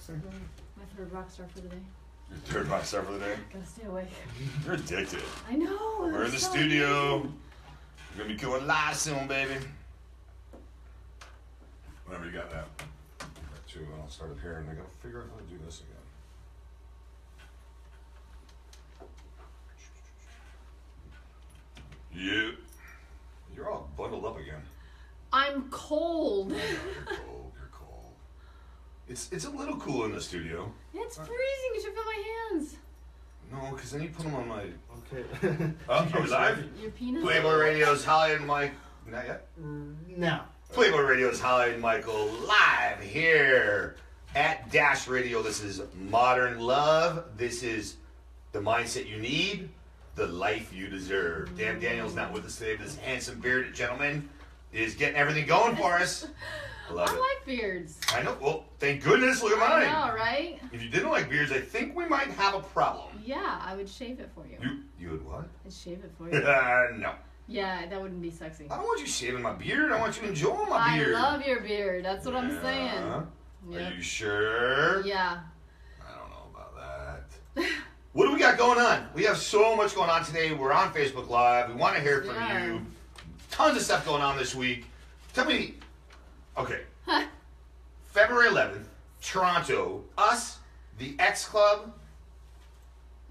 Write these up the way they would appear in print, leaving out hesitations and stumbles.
boxer. My third rock star for the day. Your third rock star for the day? Gotta stay awake. You're addicted. I know. We're in the studio. We're gonna be going live soon, baby. Whenever you got that. Got two, and I'll start up here, and I gotta figure out how to do this again. You're all bundled up again. I'm cold. You're cold. You're cold. It's a little cool in the studio. It's freezing. You should feel my hands. No, because then you put them on my. Okay. Oh, are we live? Your penis. Playboy Radio's Holli and Mike. Not yet. No. Playboy Radio's Holli and Michael live here at Dash Radio. This is Modern Love. This is the mindset you need, the life you deserve. Dan Daniel's not with us today. This handsome bearded gentleman is getting everything going for us. I love it. I like beards. I know. Well, thank goodness. Look at mine. I know, right? If you didn't like beards, I think we might have a problem. Yeah, I would shave it for you. You would what? I'd shave it for you. No. Yeah, that wouldn't be sexy. I don't want you shaving my beard. I want you enjoying my beard. I love your beard. That's what I'm saying. Yep. Are you sure? Yeah. I don't know about that. What do we got going on? We have so much going on today. We're on Facebook Live. We want to hear from you. Tons of stuff going on this week. Tell me, okay, February 11th, Toronto, us, the X Club,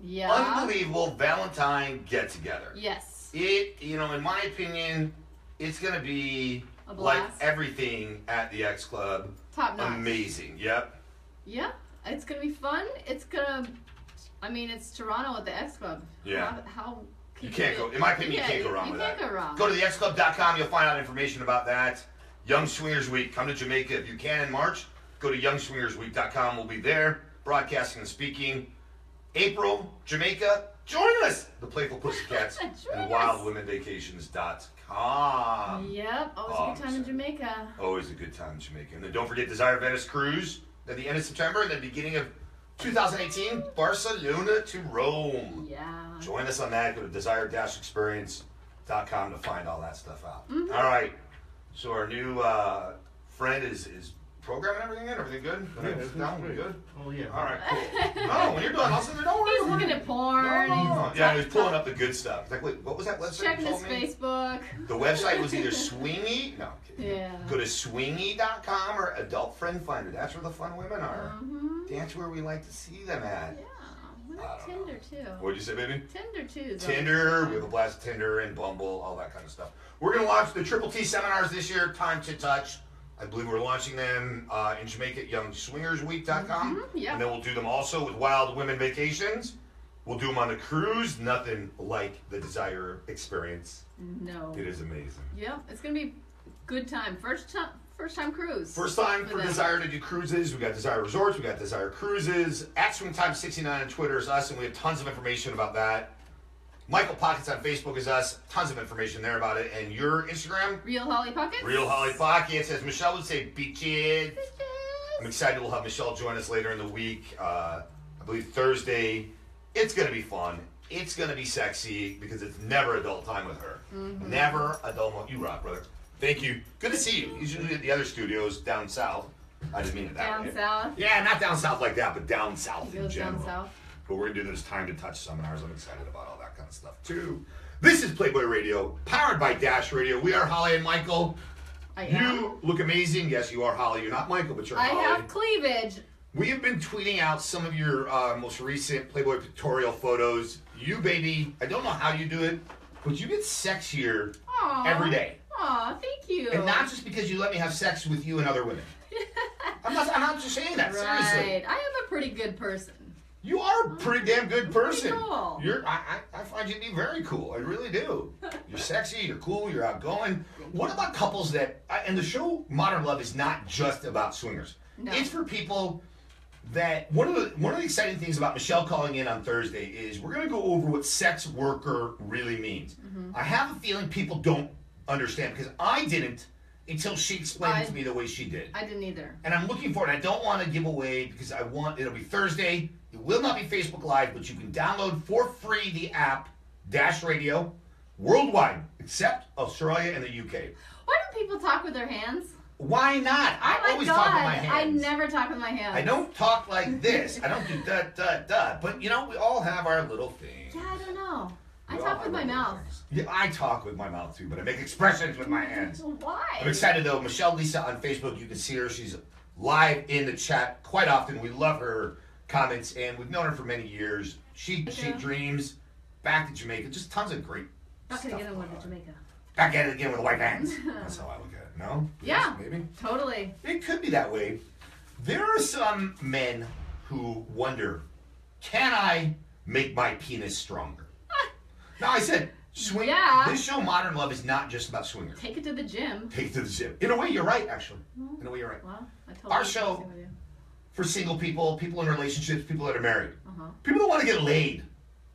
unbelievable Valentine get-together. Yes. It, in my opinion, it's going to be like everything at the X Club. Top notch. Amazing, yep. Yeah, it's going to be fun. It's Toronto at the X Club. Yeah. How you can't go, in my opinion, you can't go wrong with that. You can't go wrong. Go to thexclub.com, you'll find out information about that. Young Swingers Week, come to Jamaica if you can in March. Go to youngswingersweek.com, we'll be there, broadcasting and speaking. April, Jamaica, join us! The Playful Pussycats and wildwomenvacations.com. Yep, always a good time in Jamaica. Always a good time in Jamaica. And then don't forget Desire Venice Cruise at the end of September and the beginning of 2018, Barcelona to Rome. Yeah. Join us on that. Go to desire-experience.com to find all that stuff out. Mm-hmm. All right. So our new friend is programming everything in? Everything good? Yeah, We good? Oh, yeah. All right, cool. No, when you're done, I'll sit there. Don't worry. He's looking at porn. No. Yeah, he was pulling up the good stuff. Like, wait, what was that website? Checking his Facebook. The website was either Swingy. No, I'm kidding. Yeah. Go to swingy.com or Adult Friend Finder. That's where the fun women are. Mm-hmm. That's where we like to see them at. Yeah. We like Tinder too. What'd you say, baby? Tinder too. Tinder. We have a blast of Tinder and Bumble, all that kind of stuff. We're going to launch the Triple T seminars this year. Time to Touch. I believe we're launching them in Jamaica at youngswingersweek.com. Mm-hmm, yep. And then we'll do them also with Wild Women Vacations. We'll do them on the cruise. Nothing like the Desire experience. No. It is amazing. Yeah, it's going to be good time. First time cruise. First time for Desire to do cruises. We got Desire Resorts. We got Desire Cruises. At SwingTime69 on Twitter is us, and we have tons of information about that. Michael Pockets on Facebook is us. Tons of information there about it. And your Instagram? Real Holly Pockets. Real Holli Pockets. As Michelle would say, bitches. I'm excited we'll have Michelle join us later in the week. I believe Thursday. It's going to be fun. It's going to be sexy because it's never adult time with her. Mm-hmm. Never adult. You rock, brother. Thank you. Good to see you. He's usually at the other studios down south. I didn't mean it that way. Down south? Yeah, not down south like that, but down south in general. Down south. But we're going to do those Time to Touch seminars. I'm excited about all that kind of stuff, too. This is Playboy Radio, powered by Dash Radio. We are Holli and Michael. You look amazing. Yes, you are Holli. You're not Michael, but you're Holli. I have cleavage. We have been tweeting out some of your most recent Playboy pictorial photos. You, baby, I don't know how you do it, but you get sexier every day. Aw, thank you. And not just because you let me have sex with you and other women. I'm not just saying that, seriously. Right. I am a pretty good person. You are a pretty damn good person. Cool. I find you to be very cool. I really do. You're sexy. You're cool. You're outgoing. What about couples that? And the show Modern Love is not just about swingers. No. It's for people that one of the exciting things about Michelle calling in on Thursday is we're going to go over what sex worker really means. Mm-hmm. I have a feeling people don't understand because I didn't until she explained it to me the way she did. I didn't either. And I'm looking for it. I don't want to give away because it'll be Thursday. It will not be Facebook Live, but you can download for free the app Dash Radio worldwide, except Australia and the UK. Why do people talk with their hands? Why not? I Oh my always God. talk with my hands. I never talk with my hands. I don't talk like this. I don't do da. But you know, we all have our little things. Yeah, I don't know. I We all talk have with my our little mouth. things. Yeah, I talk with my mouth too, but I make expressions with my hands. Why? I'm excited though. Michelle Lisa on Facebook, you can see her. She's live in the chat quite often. We love her comments, and we've known her for many years. She dreams back to Jamaica. Just tons of great Not stuff. gonna get one to Jamaica. Back at it again with the white hands. That's how I look at it. No? Yeah. Yes, maybe? Totally. It could be that way. There are some men who wonder, can I make my penis stronger? Now, I said, swing. Yeah. This show, Modern Love, is not just about swingers. Take it to the gym. Take it to the gym. In a way, you're right, actually. In a way, you're right. Well, I told Our you show- something with you. For single people, people in relationships, people that are married. Uh-huh. People that want to get laid.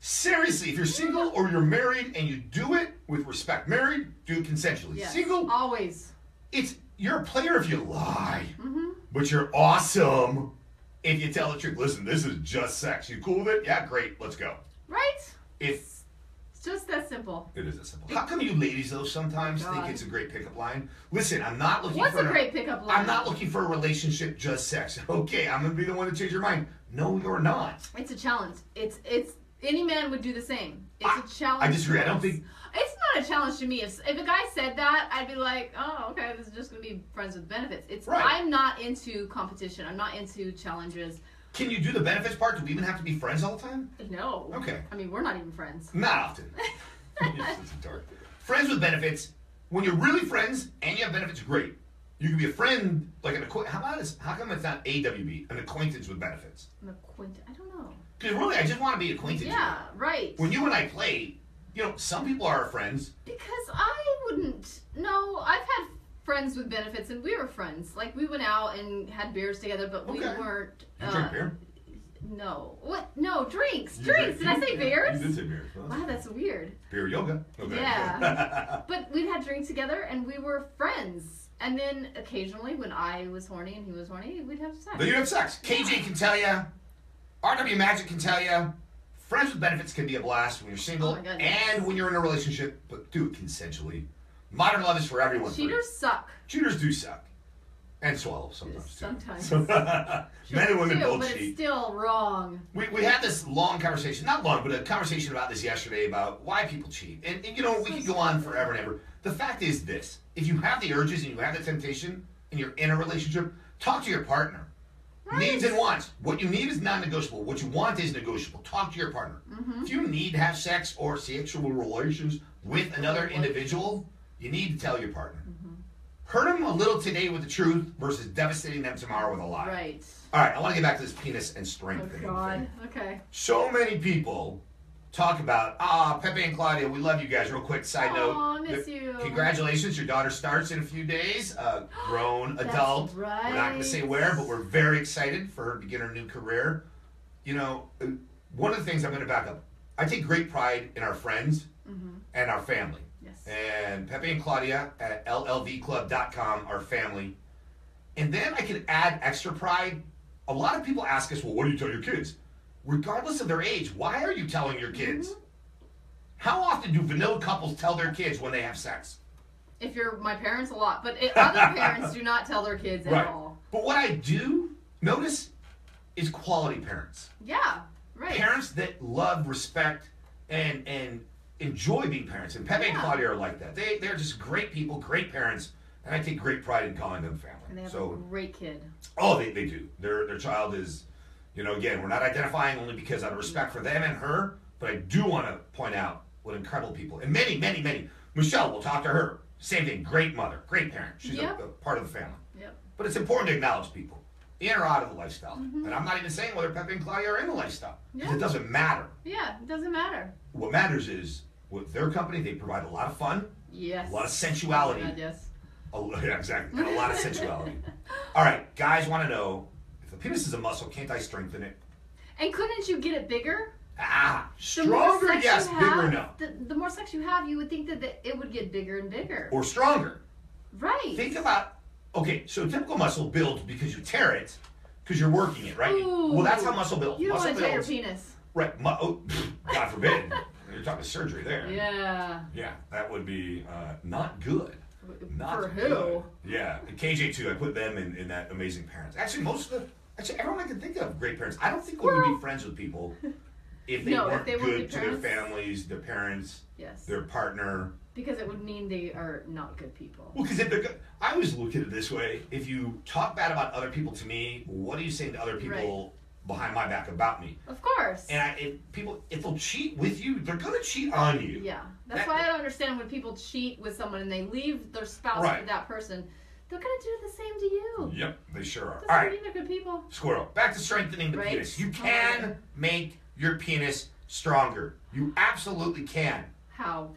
Seriously, if you're single or you're married and you do it with respect. Married, do it consensually. Yes. Single, Always. you're a player if you lie. Mm-hmm. But you're awesome if you tell the truth. Listen, this is just sex. You cool with it? Yeah, great. Let's go. Right? If It's just that simple. it is that simple. How come you ladies though sometimes Oh, think God. it's a great pickup line? Listen, I'm not looking What's for a great pickup line? I'm not looking for a relationship, just sex. Okay, I'm gonna be the one to change your mind. No, you're not. It's a challenge. It's any man would do the same. It's a challenge. I disagree. to I don't us. think It's not a challenge to me. If a guy said that, I'd be like, oh, okay, this is just gonna be friends with benefits. It's Right. I'm not into competition. I'm not into challenges. Can you do the benefits part? Do we even have to be friends all the time? No. Okay. I mean, we're not even friends. Not often. It's a dork. Friends with benefits. When you're really friends and you have benefits, great. You can be a friend, like an acquaintance. How come it's not AWB, an acquaintance with benefits? An acquaintance. I don't know. Because really, I just want to be acquainted. Yeah, right. When you and I play, you know, some people are our friends. Because I wouldn't. No, I've had friends with benefits, and we were friends. Like we went out and had beers together, but we Okay. weren't. You drink beer? No. What? No, drinks. You Drinks. drink- Did I say beers? You did say beers. Well, Wow, that's weird. beer yoga. Okay. Yeah. But we'd had drinks together, and we were friends. And then occasionally, when I was horny and he was horny, we'd have sex. Then you have sex. KJ can tell you. RW Magic can tell you. Friends with benefits can be a blast when you're single Oh my goodness. and when you're in a relationship, but do it consensually. Modern love is for everyone. Cheaters suck. Cheaters do suck. And swallow sometimes too. Sometimes. Men and women Too, both but cheat. it's still wrong. We had this long conversation, not long, but a conversation about this yesterday about why people cheat. And you know, we could go on forever and ever. The fact is this. If you have the urges and you have the temptation and you're in a relationship, talk to your partner. Right. Needs and wants. What you need is non-negotiable. What you want is negotiable. Talk to your partner. Mm-hmm. If you need to have sex or sexual relations with another individual, you need to tell your partner. Mm-hmm. Hurt them a little today with the truth versus devastating them tomorrow with a lie. Right. All right, I want to get back to this penis and strength Oh, thing. God. Okay. So many people talk about, Pepe and Claudia, we love you guys. Real quick side note. Aw, miss you. Congratulations, your daughter starts in a few days. Grown That's adult. right. We're not going to say where, but we're very excited for her to begin her new career. You know, one of the things I'm going to back up. I take great pride in our friends Mm-hmm. and our family. Yes. And Pepe and Claudia at llvclub.com, our family. And then I can add extra pride. A lot of people ask us, well, what do you tell your kids? Regardless of their age, why are you telling your kids? Mm-hmm. How often do vanilla couples tell their kids when they have sex? If you're my parents, a lot. But other parents do not tell their kids at all. But what I do notice is quality parents. Yeah. Right. Parents that love, respect, and enjoy being parents. And Pepe and Yeah. Claudia are like that. They're just great people, great parents, and I take great pride in calling them family. And they have So, a great kid. oh, they do. Their child is, you know, again, we're not identifying only because out of respect for them and her, but I do want to point out what incredible people, and many, many, many. Michelle, we'll talk to her. Same thing, great mother, great parent. She's Yep. a part of the family. Yep. But it's important to acknowledge people, in or out of the lifestyle. And I'm not even saying whether Pepe and Claudia are in the lifestyle, because Yeah. it doesn't matter. Yeah. It doesn't matter. What matters is, with their company, they provide a lot of fun, Yes. a lot of sensuality. Oh my God, yes. Yeah, exactly. And a lot of sensuality. All right, guys want to know, if the penis is a muscle, can't I strengthen it? And couldn't you get it bigger? The more Stronger, sex yes. you Bigger, have, no. The more sex you have, you would think that it would get bigger and bigger. Or stronger. Right. Think about, okay, so a typical muscle builds because you tear it, because you're working it, right? Ooh. Well, that's how muscle builds. You don't muscle want to tear your builds. penis. Right. God forbid. You're talking surgery there. Yeah. Yeah, that would be not good. Not For good. who? Yeah, KJ too. I put them in that amazing parents. Actually, everyone I can think of great parents. I don't think we would be friends with people if they weren't good to their families, their parents, their partner. Because it would mean they are not good people. Well, because if they're good, I always look at it this way: if you talk bad about other people to me, what are you saying to other people behind my back about me? Of course. And if they'll cheat with you, they're gonna cheat on you. Yeah, that's why I don't understand when people cheat with someone and they leave their spouse with that person. They're gonna do the same to you. Yep, they sure are. All right, they're good people. Squirrel. Back to strengthening the penis. You can make your penis stronger. You absolutely can. How?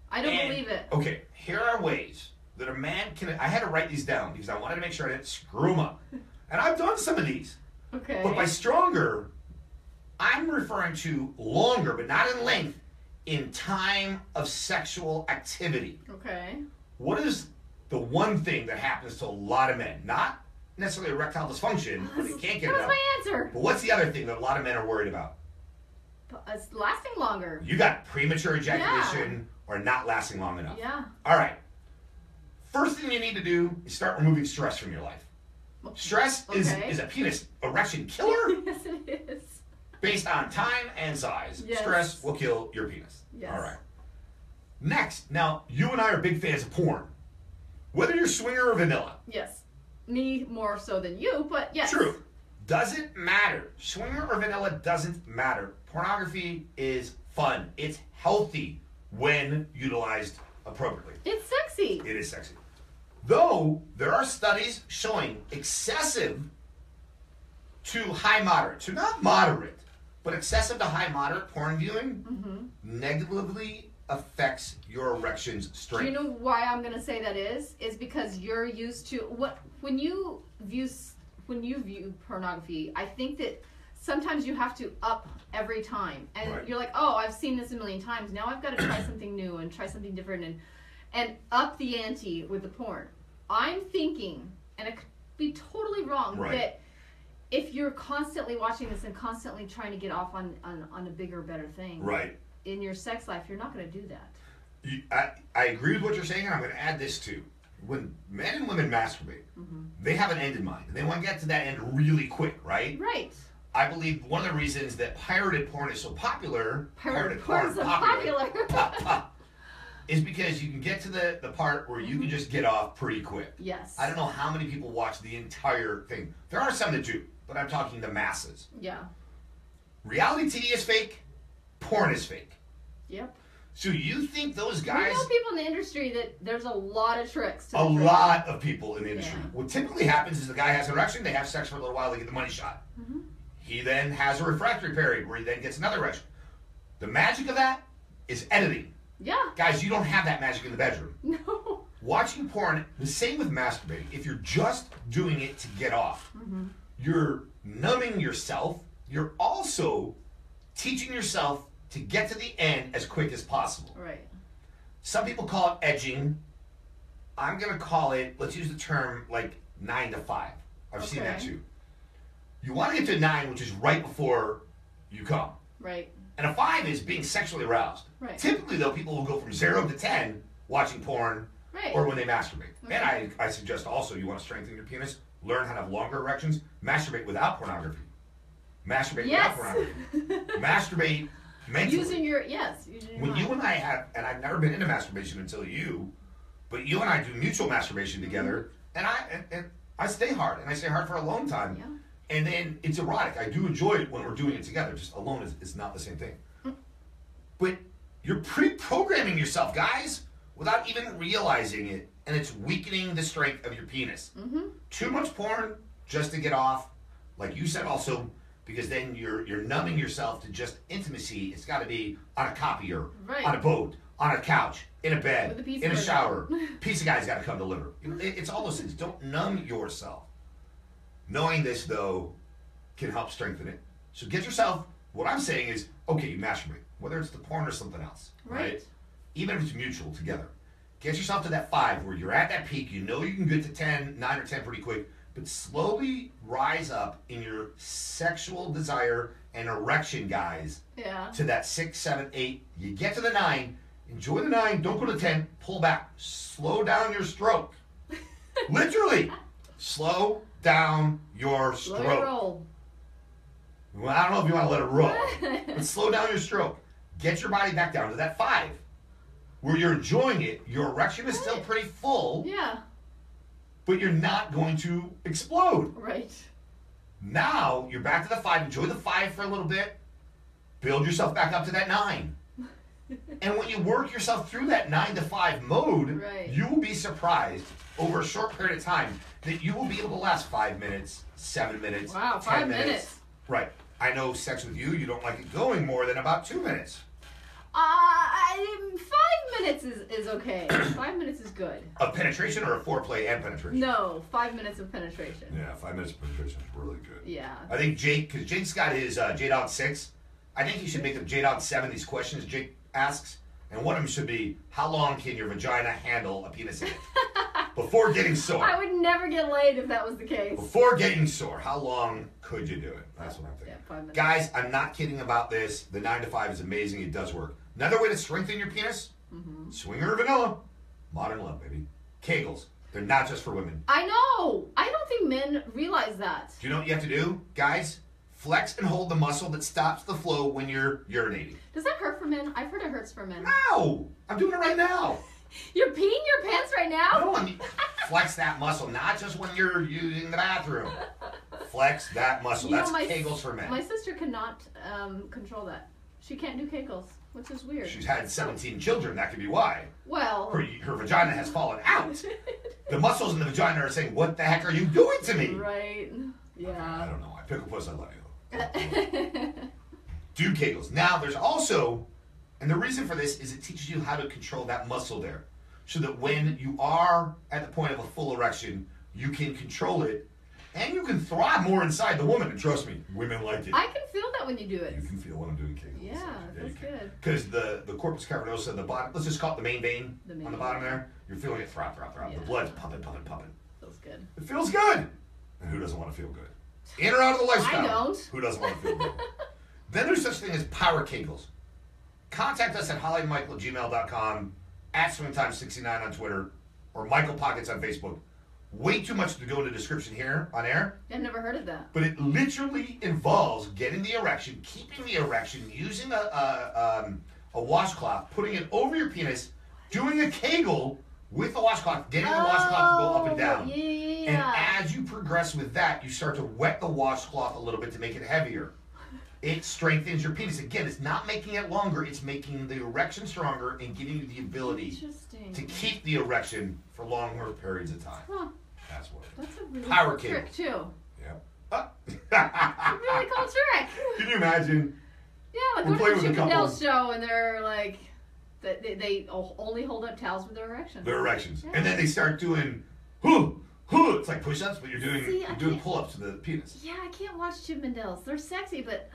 I don't believe it. Okay, here are ways that a man can. I had to write these down because I wanted to make sure I didn't screw them up. And I've done some of these. Okay. But by stronger, I'm referring to longer, but not in length, in time of sexual activity. Okay. What is the one thing that happens to a lot of men? Not necessarily erectile dysfunction, but they can't get it out. That's my answer. But what's the other thing that a lot of men are worried about? It's lasting longer. You got premature ejaculation or not lasting long enough. Yeah. All right. First thing you need to do is start removing stress from your life. Stress is a penis erection killer. Yes, it is. Based on time and size. Yes. Stress will kill your penis. Yes. All right. Next, now, you and I are big fans of porn. Whether you're swinger or vanilla. Yes. Me more so than you, but yes. True. Doesn't matter. Swinger or vanilla doesn't matter. Pornography is fun. It's healthy when utilized appropriately. It's sexy. It is sexy. Though, there are studies showing excessive to high moderate, so not moderate, but excessive to high moderate porn viewing negatively affects your erection's strength. Do you know why I'm going to say that is? Is because you're used to when you view pornography. I think that sometimes you have to up every time, and you're like, oh, I've seen this a million times. Now I've got to try something new and try something different and up the ante with the porn. I'm thinking, and I could be totally wrong, that if you're constantly watching this and constantly trying to get off on a bigger, better thing, in your sex life, you're not going to do that. I agree with what you're saying, and I'm going to add this too. When men and women masturbate, they have an end in mind. They want to get to that end really quick, right? Right. I believe one of the reasons that pirated porn is so popular, pirated porn so popular. is because you can get to the part where you can just get off pretty quick. Yes. I don't know how many people watch the entire thing. There are some that do, but I'm talking the masses. Yeah. Reality TV is fake. Porn is fake. Yep. So you think those guys... We know people in the industry that there's a lot of tricks to the A trick. lot of people in the industry. Yeah. What typically happens is the guy has an erection, they have sex for a little while, they get the money shot. He then has a refractory period where he then gets another erection. The magic of that is editing. Yeah. Guys, you don't have that magic in the bedroom. No. Watching porn, the same with masturbating. If you're just doing it to get off, you're numbing yourself. You're also teaching yourself to get to the end as quick as possible. Right. Some people call it edging. I'm going to call it, let's use the term like 9 to 5. I've seen that too. You want to get to 9, which is right before you come. Right. And a 5 is being sexually aroused. Right. Typically, though, people will go from 0 to 10 watching porn or when they masturbate. Okay. And I suggest also you want to strengthen your penis, learn how to have longer erections, masturbate without pornography. Masturbate without pornography. Masturbate mentally. Using your when you and I have, and I've never been into masturbation until you, but you and I do mutual masturbation together, and I stay hard, and I stay hard for a long time. Yeah. And then it's erotic. I do enjoy it when we're doing it together. Just alone is not the same thing. But you're pre-programming yourself, guys, without even realizing it, and it's weakening the strength of your penis. Too much porn just to get off, like you said also, because then you're numbing yourself to just intimacy. It's got to be on a copier, on a boat, on a couch, in a bed, in a shower. Pizza guy's got to come deliver. It's all those things. Don't numb yourself. Knowing this, though, can help strengthen it. So get yourself, what I'm saying is, okay, you masturbate, whether it's the porn or something else, right? Even if it's mutual together. Get yourself to that 5 where you're at that peak. You know you can get to 10, 9 or 10 pretty quick, but slowly rise up in your sexual desire and erection, guys, to that 6, 7, 8. You get to the 9, enjoy the 9, don't go to 10, pull back, slow down your stroke. Literally, slow down your stroke. Slow your roll. Well, I don't know if you want to let it roll, but slow down your stroke. Get your body back down to that 5, where you're enjoying it. Your erection is still pretty full. Yeah. But you're not going to explode. Right. Now you're back to the 5. Enjoy the 5 for a little bit. Build yourself back up to that 9. And when you work yourself through that 9 to 5 mode, you will be surprised over a short period of time that you will be able to last 5 minutes, 7 minutes, wow, 10 5 minutes. Right. I know sex with you don't like it going more than about 2 minutes. 5 minutes is okay. 5 minutes is good. Of penetration or of foreplay and penetration? No, 5 minutes of penetration. Yeah, 5 minutes of penetration is really good. Yeah. I think Jake, because Jake's got his J-Dog 6, I think he should make them J-Dog 7, these questions Jake asks. And one of them should be, how long can your vagina handle a penis in it? Before getting sore. I would never get laid if that was the case. Before getting sore, how long could you do it? That's what I'm thinking. Yeah, 5 minutes. Guys, I'm not kidding about this. The 9 to 5 is amazing. It does work. Another way to strengthen your penis, swinger or vanilla, modern love, baby. Kegels. They're not just for women. I know. I don't think men realize that. Do you know what you have to do, guys? Flex and hold the muscle that stops the flow when you're urinating. Does that hurt for men? I've heard it hurts for men. No! I'm doing it right now. You're peeing your pants right now? No, I mean, flex that muscle, not just when you're using the bathroom. Flex that muscle. That's Kegels for men. My sister cannot control that. She can't do Kegels, which is weird. She's had 17 children. That could be why. Well, her vagina has fallen out. The muscles in the vagina are saying, "What the heck are you doing to me?" Right. Yeah. I don't know. I pickle puss. I love you. Do Kegels. Now, there's also, and the reason for this is it teaches you how to control that muscle there, so that when you are at the point of a full erection, you can control it, and you can thrive more inside the woman. And trust me, women like it. I can feel that when you do it. You can feel when I'm doing Kegels. Yeah, that's good. Because the corpus cavernosa, the bottom, let's just call it the main vein on the bottom there, you're feeling it throb. Yeah. The blood's pumping. Feels good. It feels good. And who doesn't want to feel good? In or out of the lifestyle? I don't. Who doesn't want to feel good? Then there's such thing as power Kegels. Contact us at hollyandmichael@gmail.com, @swingtime69 on Twitter, or Michael Pockets on Facebook. Way too much to go into description here on air. I've never heard of that. But it literally involves getting the erection, keeping the erection, using a washcloth, putting it over your penis, doing a Kegel with the washcloth, getting the washcloth to go up and down. Yeah. And as you progress with that, you start to wet the washcloth a little bit to make it heavier. It strengthens your penis. Again, it's not making it longer, it's making the erection stronger and giving you the ability to keep the erection for longer periods of time. Huh. That's what it is. That's a really Power cool trick, too. Yeah. A really cool trick. Can you imagine? Yeah, like go to the Chip and Dale show and they're like, they only hold up towels with their erections. Their erections. Yeah. And then they start doing, it's like push-ups, but you're doing pull-ups to the penis. Yeah, I can't watch Chip and Dales. They're sexy, but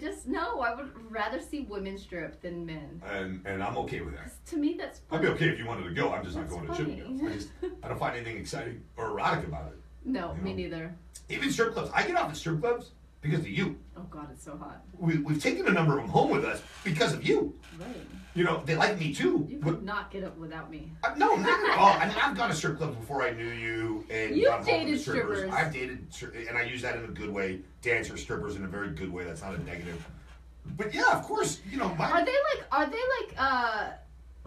just no. I would rather see women strip than men. And I'm okay with that. To me, that's funny. I'd be okay if you wanted to go. I'm just not going to Chip funny. and Dales. I don't find anything exciting or erotic about it. No, me neither. Even strip clubs. I get off at strip clubs because of you. Oh God, it's so hot. We've taken a number of them home with us because of you. Right. You know, they like me too. You could not get up without me. No, not at all. I mean, I've gone to strip clubs before I knew you. And You've dated strippers. I've dated, and I use that in a good way. Dancers, strippers in a very good way. That's not a negative. But yeah, of course, you know. Are they like,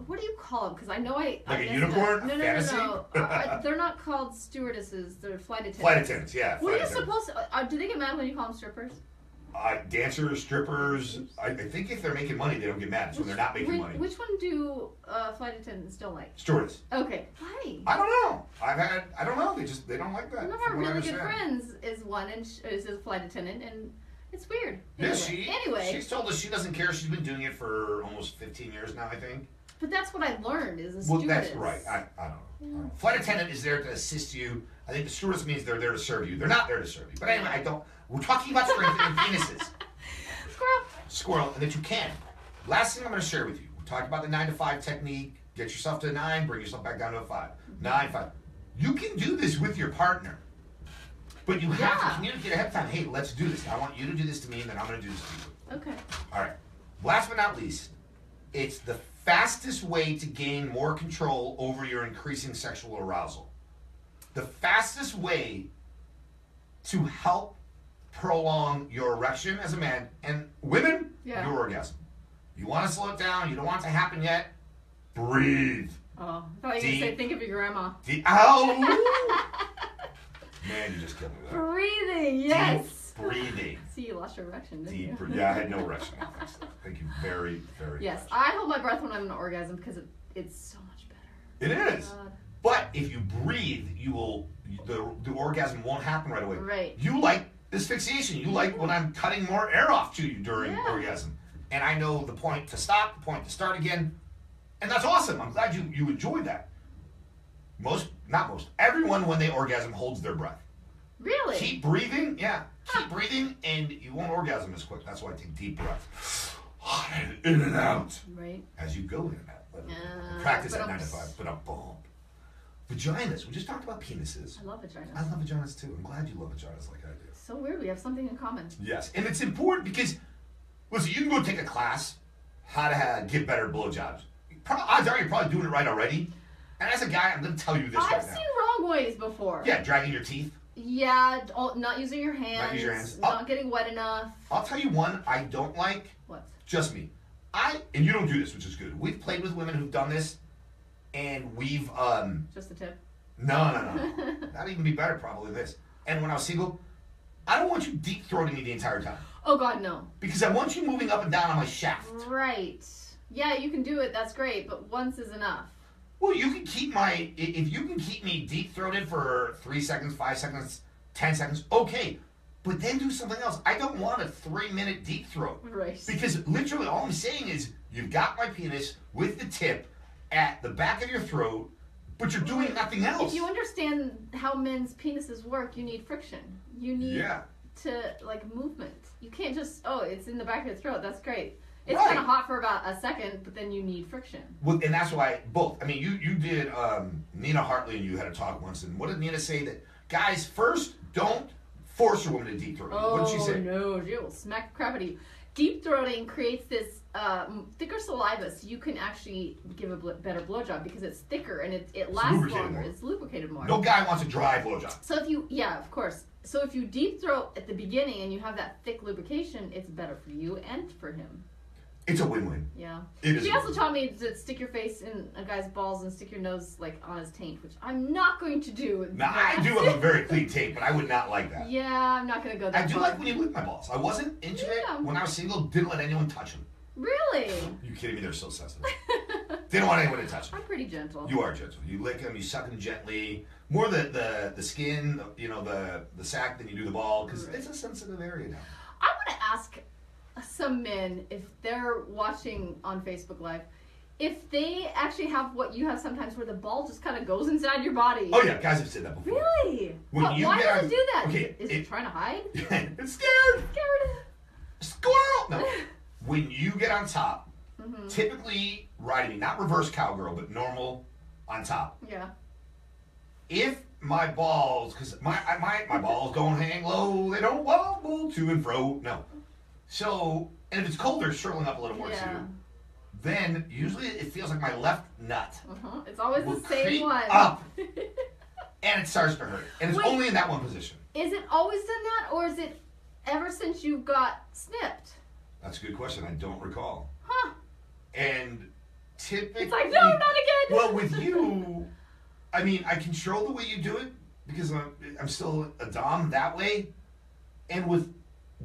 what do you call them? Because I know like a unicorn? No. They're not called stewardesses. They're flight attendants. Flight attendants, yeah. What are you supposed to? Do they get mad when you call them strippers? Dancers, strippers. I think if they're making money, they don't get mad. It's when they're not making money. Which one do flight attendants don't like? Stewardess. Okay. Why? I don't know. I don't know. They don't like that. One of our really good friends is one, and is a flight attendant, and it's weird. Anyway, she's told us she doesn't care. She's been doing it for almost 15 years now, I think. But that's what I learned is a stewardess. Well, that's right. I don't know. Flight attendant is there to assist you. I think the stewardess means they're there to serve you. They're not there to serve you. But anyway, we're talking about strengthening penises. Squirrel, and that you can. Last thing I'm going to share with you. We talked about the 9 to 5 technique. Get yourself to a 9, bring yourself back down to a 5. 9, 5. You can do this with your partner. But you have to communicate ahead of time. Hey, let's do this. I want you to do this to me, and then I'm going to do this to you. Okay. All right. Last but not least, it's the fastest way to gain more control over your increasing sexual arousal. The fastest way to help prolong your erection as a man, and women, your orgasm. You want to slow it down, you don't want it to happen yet, breathe. Oh, I thought you were going to say, think of your grandma. Ow! Man, you just killed me with that. Breathing, yes. Deep breathing. See, you lost your erection, didn't Deep you? Yeah, I had no erection. Thank you very, very yes, much. I hold my breath when I'm in an orgasm because it's so much better. It is. But if you breathe, you will the orgasm won't happen right away. Right. You like asphyxiation. You like when I'm cutting more air off to you during orgasm. And I know the point to stop, the point to start again. And that's awesome. I'm glad you enjoyed that. Everyone when they orgasm holds their breath. Really? Keep breathing, Keep breathing and you won't orgasm as quick. That's why I take deep breaths. In and out. Right. As you go in and out. Practice at 9 to 5. But I'm bummed. Vaginas. We just talked about penises. I love vaginas. I love vaginas too. I'm glad you love vaginas like I do. So weird. We have something in common. Yes. And it's important because, listen, you can go take a class how to give better blowjobs. Odds are you're probably doing it right already. And as a guy, I'm going to tell you this right now. I've seen wrong ways before. Yeah, dragging your teeth. Yeah, not using your hands. Not using your hands. Not getting wet enough. I'll tell you one I don't like. What? Just me. And you don't do this, which is good. We've played with women who've done this, and we've Just a tip. No. That'd even be better probably this. And when I was single, I don't want you deep throating me the entire time. Oh God, no. Because I want you moving up and down on my shaft. Right. Yeah, you can do it. That's great, but once is enough. Well, you can keep if you can keep me deep throated for 3 seconds, 5 seconds, 10 seconds, okay. But then do something else. I don't want a 3-minute deep throat. Right. Because literally all I'm saying is you've got my penis with the tip at the back of your throat, but you're doing nothing else. If you understand how men's penises work, you need friction. You need movement. You can't just, it's in the back of your throat. That's great. It's kind of hot for about a second, but then you need friction. Well, and that's why both. I mean, you did Nina Hartley and you had a talk once, and what did Nina say? That guys, first, don't force a woman to deep throat. What did she say? Oh, no, she will smack the crap out of you. Deep throating creates this thicker saliva, so you can actually give a better blowjob because it's thicker and it lasts longer. It's lubricated more. No guy wants a dry blowjob. So if you, of course. So if you deep throat at the beginning and you have that thick lubrication, it's better for you and for him. It's a win-win. Yeah. It is. She also taught me to stick your face in a guy's balls and stick your nose on his taint, which I'm not going to do. Now I do have a very clean taint, but I would not like that. Yeah, I'm not going to go that far. I do far. like when you lick my balls. I wasn't into it when I was single. Didn't let anyone touch them. Really? You kidding me? They're so sensitive. Didn't want anyone to touch them. I'm pretty gentle. You are gentle. You lick them. You suck them gently. More the skin, the sack than you do the ball because it's a sensitive area now. I want to ask some men, if they're watching on Facebook Live, if they actually have what you have sometimes where the ball just kind of goes inside your body. Oh yeah, guys have said that before. Really? Why does it do that? Okay, is it trying to hide? It's scared. Squirrel. No. When you get on top, typically riding me, not reverse cowgirl, but normal on top. Yeah. If my balls, because my balls don't hang low, they don't wobble to and fro. No. So, and if it's cold, they're shriveling up a little more too. Then usually it feels like my left nut. It's always the same one. Up, and it starts to hurt, and it's only in that one position. Is it always done that, or is it ever since you got snipped? That's a good question. I don't recall. Huh? And typically, it's like no, not again. Well, with you, I mean, I control the way you do it because I'm still a dom that way, and with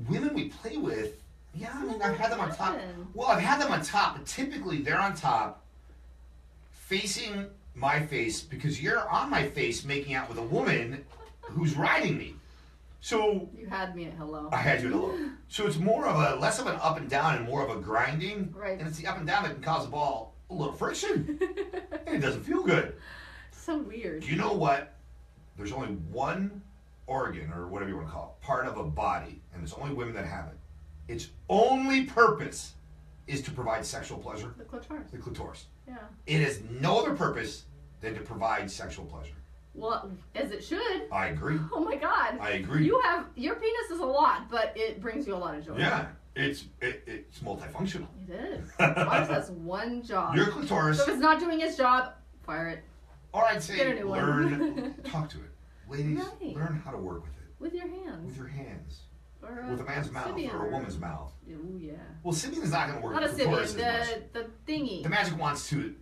women we play with, I mean, I've had them on top. Well, I've had them on top, but typically they're on top, facing my face because you're on my face making out with a woman who's riding me. So you had me at hello. I had you at hello. So it's less of an up and down and more of a grinding. Right. And it's the up and down that can cause the ball a little friction, and it doesn't feel good. So weird. Do you know what? There's only one organ, or whatever you want to call it, part of a body, and it's only women that have it. Its only purpose is to provide sexual pleasure. The clitoris. The clitoris. Yeah. It has no other purpose than to provide sexual pleasure. Well, as it should. I agree. Oh my God. I agree. Your penis is a lot, but it brings you a lot of joy. Yeah, it's multifunctional. It is. Ours has one job. Your clitoris. So if it's not doing its job, fire it. Or I'd say Get a new one. talk to it. Ladies, Right. learn how to work with it. With your hands. With your hands. Or With a man's mouth Sibian or a woman's mouth. Oh yeah. Well, Sibian is not going to work Not a with clitoris Sibian, as much. the thingy. The magic wand's too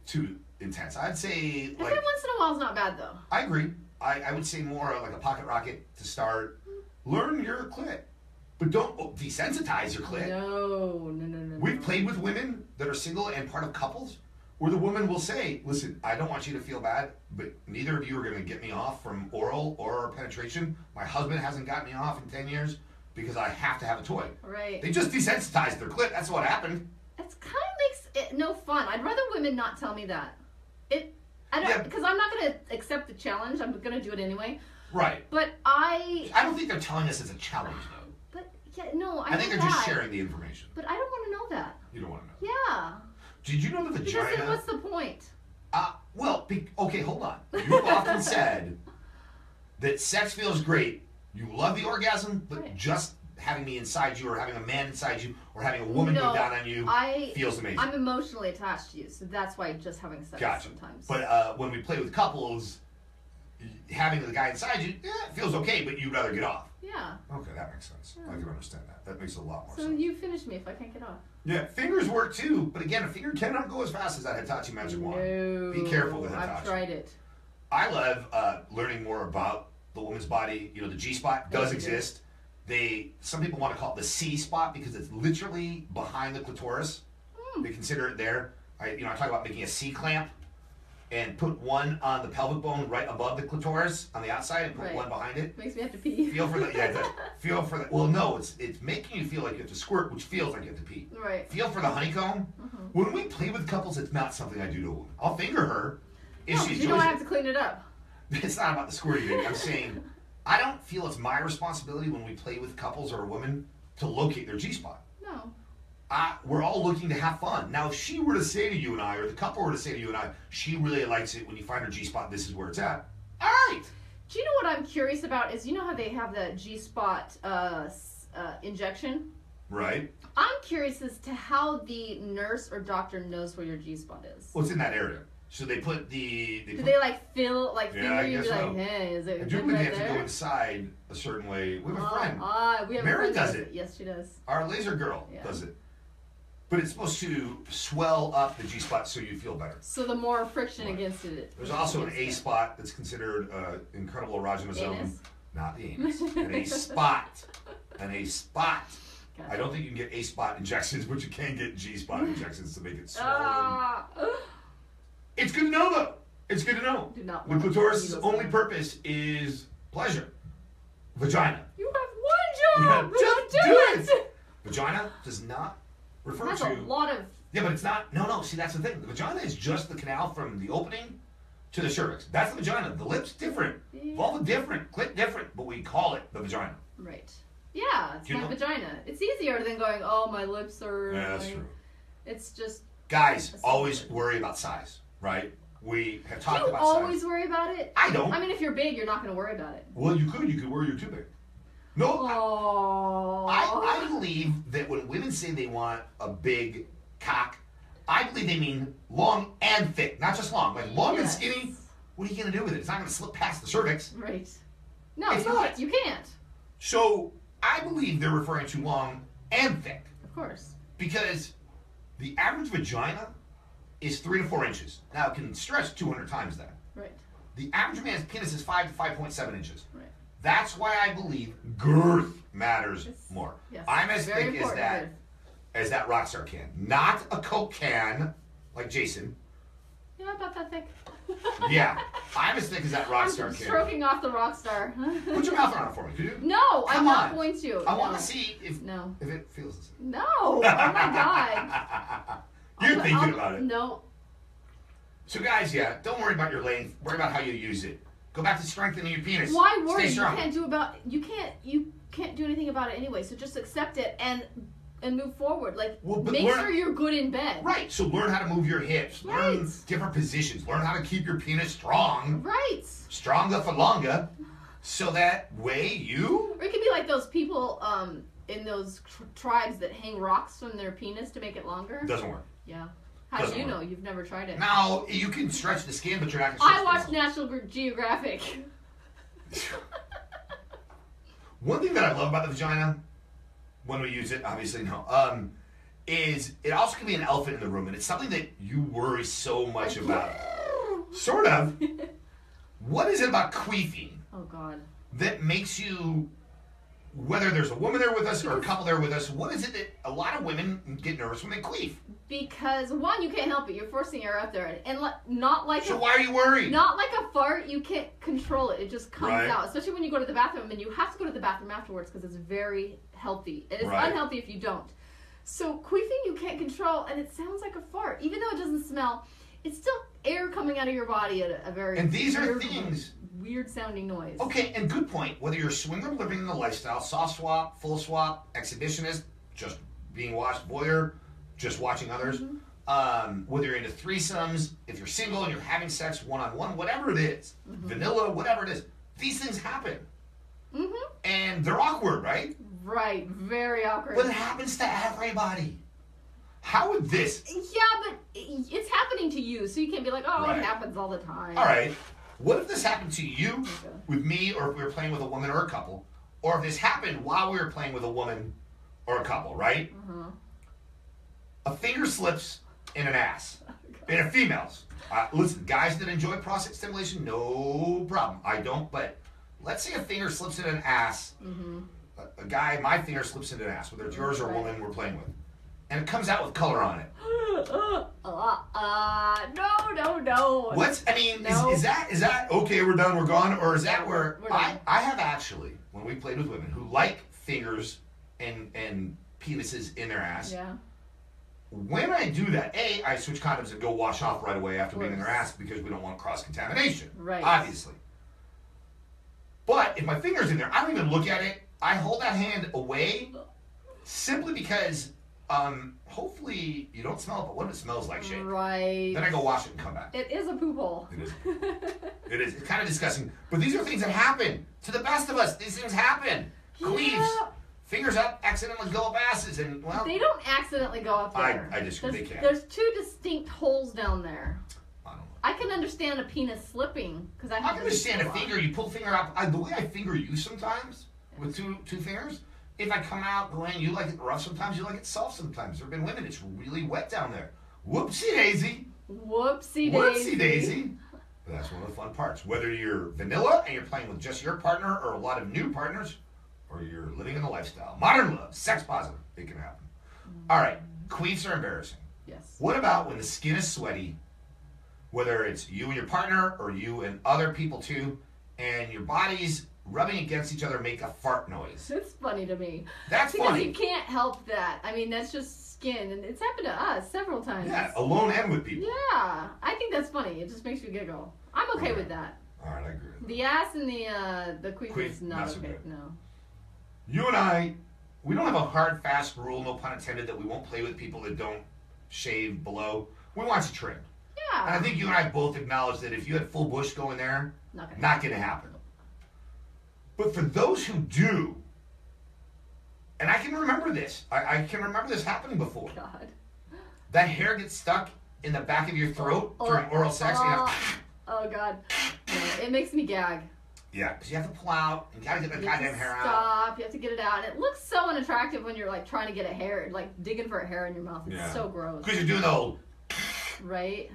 intense. I'd say Every like once in a while is not bad though. I agree. I would say more like a pocket rocket to start. Learn your clit, but don't desensitize your clit. No. We've played with women that are single and part of couples, where the woman will say, "Listen, I don't want you to feel bad, but neither of you are going to get me off from oral or penetration. My husband hasn't got me off in 10 years because I have to have a toy." Right. They just desensitized their clit. That's what happened. It kind of makes it no fun. I'd rather women not tell me that. I don't, Yeah. because I'm not going to accept the challenge. I'm going to do it anyway. Right. But I don't think they're telling us it's a challenge, though. But yeah, no, I think they're just sharing the information. But I don't want to know that. You don't want to know. Yeah. Did you know the vagina? Because then what's the point? Okay, hold on. You've often said that sex feels great. You love the orgasm, but Right. just having me inside you, or having a man inside you, or having a woman go down on you feels amazing. I'm emotionally attached to you, so that's why just having sex sometimes. But when we play with couples, having the guy inside you, it feels okay, but you'd rather get off. Yeah. Okay, that makes sense. Yeah. I can understand that. That makes a lot more So sense. you finish me if I can't get off. Yeah, fingers work too, but again, a finger cannot go as fast as that Hitachi Magic Wand. No. Be careful with I've Hitachi. tried it. I love learning more about the woman's body. You know, the G spot does exist. Some people want to call it the C spot because it's literally behind the clitoris. They consider it there. I talk about making a C clamp and put one on the pelvic bone right above the clitoris on the outside and put one behind it. Makes me have to pee. Feel for the feel for the. Well, no, it's making you feel like you have to squirt, which feels like you have to pee. Right. Feel for the honeycomb. When we play with couples, it's not something I do to a woman. I'll finger her if she's. You know I have to clean it up. It's not about the squirting thing. I'm saying I don't feel it's my responsibility when we play with couples or a woman to locate their G-spot. No. We're all looking to have fun. Now, if she were to say to you and I, or the couple were to say to you and I, she really likes it when you find her G-spot, this is where it's at. All right. Do you know what I'm curious about is, you know how they have the G-spot injection? Right. I'm curious as to how the nurse or doctor knows where your G-spot is. Well, it's in that area. So they put the... Do they feel, Yeah, I finger you guess be so. like, hey, is it I do good believe right they have to there? go inside a certain way. We have a friend. We have a Mary friend does it. Yes, she does. Our laser girl does it. But it's supposed to swell up the G-spot so you feel better. So the more friction against it. There's also an A spot that's considered incredible erogenous zone. Anus? Not the anus. An A spot. An A spot. Gotcha. I don't think you can get A spot injections, but you can get G spot injections to make it swollen. It's good to know, though. It's good to know. Do not The want clitoris' needles only in. purpose is pleasure. Vagina. You have one job. Just Don't do do it. Vagina does not refer That's to. a lot of. Yeah, but it's not. No. See, that's the thing. The vagina is just the canal from the opening to the cervix. That's the vagina. The lips different, vulva different, clit different, but we call it the vagina. Right. Yeah, it's Do you my know? vagina. It's easier than going, oh, my lips are. Yeah, that's true. It's just. Guys, always worry about size, right? We have Do talked you about always size. worry about it? I don't. I mean, if you're big, you're not going to worry about it. Well, you could worry you're too big. No, Oh. I believe that when women say they want a big cock, I believe they mean long and thick, not just long. Like long and Yes. skinny, what are you going to do with it? It's not going to slip past the cervix. Right. No, It's not. you can't. So I believe they're referring to long and thick Of course. because the average vagina is 3 to 4 inches. Now it can stretch 200 times that. Right. The average man's penis is 5 to 5.7 inches. Right. That's why I believe girth matters Yes. more. Yes. I'm as Very thick as important. that Rockstar can, not a Coke can like Jason. Yeah, about that thick. Yeah, I'm as thick as that Rockstar I'm can. stroking off the rock star. Put your mouth around it for me, could you? No, I'm Come not on. going to. I want No. to see if it feels the same. No. Oh my god. You're thinking about it. No. So guys, don't worry about your length. Worry about how you use it. Go back to strengthening your penis. Why worry? Stay strong. You can't do anything about it anyway. So just accept it and and move forward. Like, Well, but make learn- sure you're good in bed. Right. So learn how to move your hips. Learn Right. different positions. Learn how to keep your penis strong. Right. Stronger for longer. So that way you... Or it could be like those people in those tribes that hang rocks from their penis to make it longer. Doesn't work. Yeah. How do you know? You've never tried it. Now, you can stretch the skin, but you're not going to I watched National Geographic. One thing that I love about the vagina, when we use it, obviously no, is it also can be an elephant in the room, and it's something that you worry so much about. Sort of. What is it about queefing Oh, God. that makes you, whether there's a woman there with us or a couple there with us, what is it that a lot of women get nervous when they queef? Because, one, you can't help it. You're forcing air out there. And not like So why are you worried? Not like a fart. You can't control it. It just comes Right. out. Especially when you go to the bathroom. And you have to go to the bathroom afterwards because it's very healthy. It is Right. unhealthy if you don't. So queefing you can't control. And it sounds like a fart. Even though it doesn't smell, it's still air coming out of your body at a very And these are things... weird sounding noise. Okay, and good point. Whether you're a swinger living in the lifestyle, soft swap, full swap, exhibitionist, just being watched, voyeur, just watching others, whether you're into threesomes, if you're single and you're having sex one-on-one, whatever it is, vanilla, whatever it is, these things happen. And they're awkward, right? Right, very awkward. But it happens to everybody. How would this... Yeah, but it's happening to you, so you can't be like, oh, Right. it happens all the time. All right. What if this happened to you with me, or if we were playing with a woman or a couple, or if this happened while we were playing with a woman or a couple, right? A finger slips in an ass. In a female's. Listen, guys that enjoy prostate stimulation, no problem. I don't, but let's say a finger slips in an ass. A guy, my finger slips in an ass, whether it's yours or a woman we're playing with. And it comes out with color on it. No. No. Is that okay, we're done, we're gone? Or is that where I have actually, when we played with women who like fingers and penises in their ass, Yeah. when I do that, I switch condoms and go wash off right away after being in their ass because we don't want cross-contamination. Right. Obviously. But if my finger's in there, I don't even look at it. I hold that hand away simply because hopefully you don't smell it, but what if it smells like shit? Right. Then I go wash it and come back. It is a poop hole. It is. It is. It's kind of disgusting. But these are things that happen. To the best of us, these things happen. Queefs. Yeah. Fingers up, accidentally go up asses, and, well... They don't accidentally go up there. I disagree. They can't. There's two distinct holes down there. I don't know. I can understand a penis slipping, because I I have can understand a finger. You pull the finger up. The way I finger you sometimes, with two fingers, if I come out, Glenn, you like it rough sometimes, you like it soft sometimes. There have been women, it's really wet down there. Whoopsie daisy. Whoopsie daisy. Whoopsie daisy. But that's one of the fun parts. Whether you're vanilla and you're playing with just your partner or a lot of new partners, or you're living in the lifestyle. Modern love, sex positive, it can happen. All right, queefs are embarrassing. Yes. What about when the skin is sweaty, whether it's you and your partner or you and other people too, and your bodies rubbing against each other make a fart noise? It's funny to me. That's because funny. you can't help that. I mean, that's just skin, and it's happened to us several times. Yeah, alone and with people. Yeah, I think that's funny. It just makes you giggle. I'm okay with that. All right, I agree with that. The ass and the queef is not not so okay. good. No. You and I, we don't have a hard, fast rule, no pun intended, that we won't play with people that don't shave below. We want you trimmed. Yeah. And I think you and I both acknowledge that if you had full bush going there, not going to happen. But for those who do, and I can remember this. I can remember this happening before. God. That hair gets stuck in the back of your throat during oral sex. Oh, God. No, it makes me gag. Yeah, because you have to pull out and gotta get the goddamn hair out. Stop. You have to get it out. And it looks so unattractive when you're like trying to get a hair, like digging for a hair in your mouth. It's so gross. Because you're doing the whole... Right?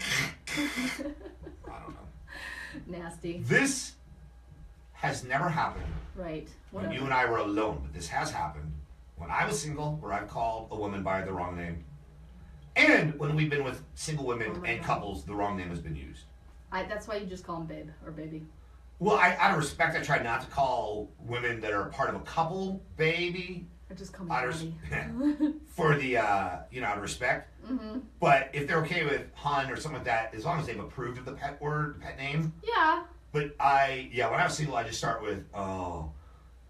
I don't know. Nasty. This has never happened Right. when you and I were alone, but this has happened when I was single, where I've called a woman by the wrong name, and when we've been with single women and couples, the wrong name has been used. That's why you just call them babe or baby. Well, out of respect, I try not to call women that are part of a couple baby. I just call them for the, out of respect. Mm-hmm. But if they're okay with hun or something like that, as long as they've approved of the pet name. Yeah. But when I was single, I just start with, oh,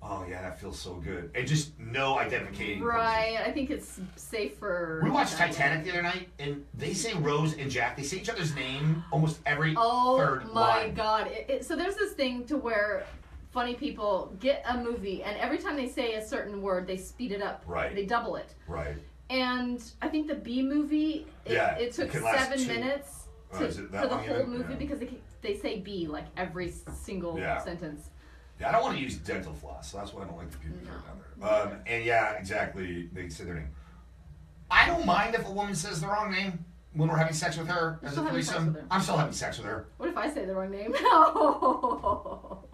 Oh yeah, that feels so good. And just no identification. Right. I think it's safe for. We watched Titanic the other night, and they say Rose and Jack. They say each other's name almost every third line. Oh my God! So there's this thing to where funny people get a movie, and every time they say a certain word, they speed it up. Right. They double it. Right. And I think the B movie, it took 7 minutes for the whole movie because they say B like every single sentence. Yeah, I don't want to use dental floss, so that's why I don't like the people down there. And yeah, exactly, they say their name. I don't mind if a woman says the wrong name when we're having sex with her as a threesome. I'm still having sex with her. What if I say the wrong name? No.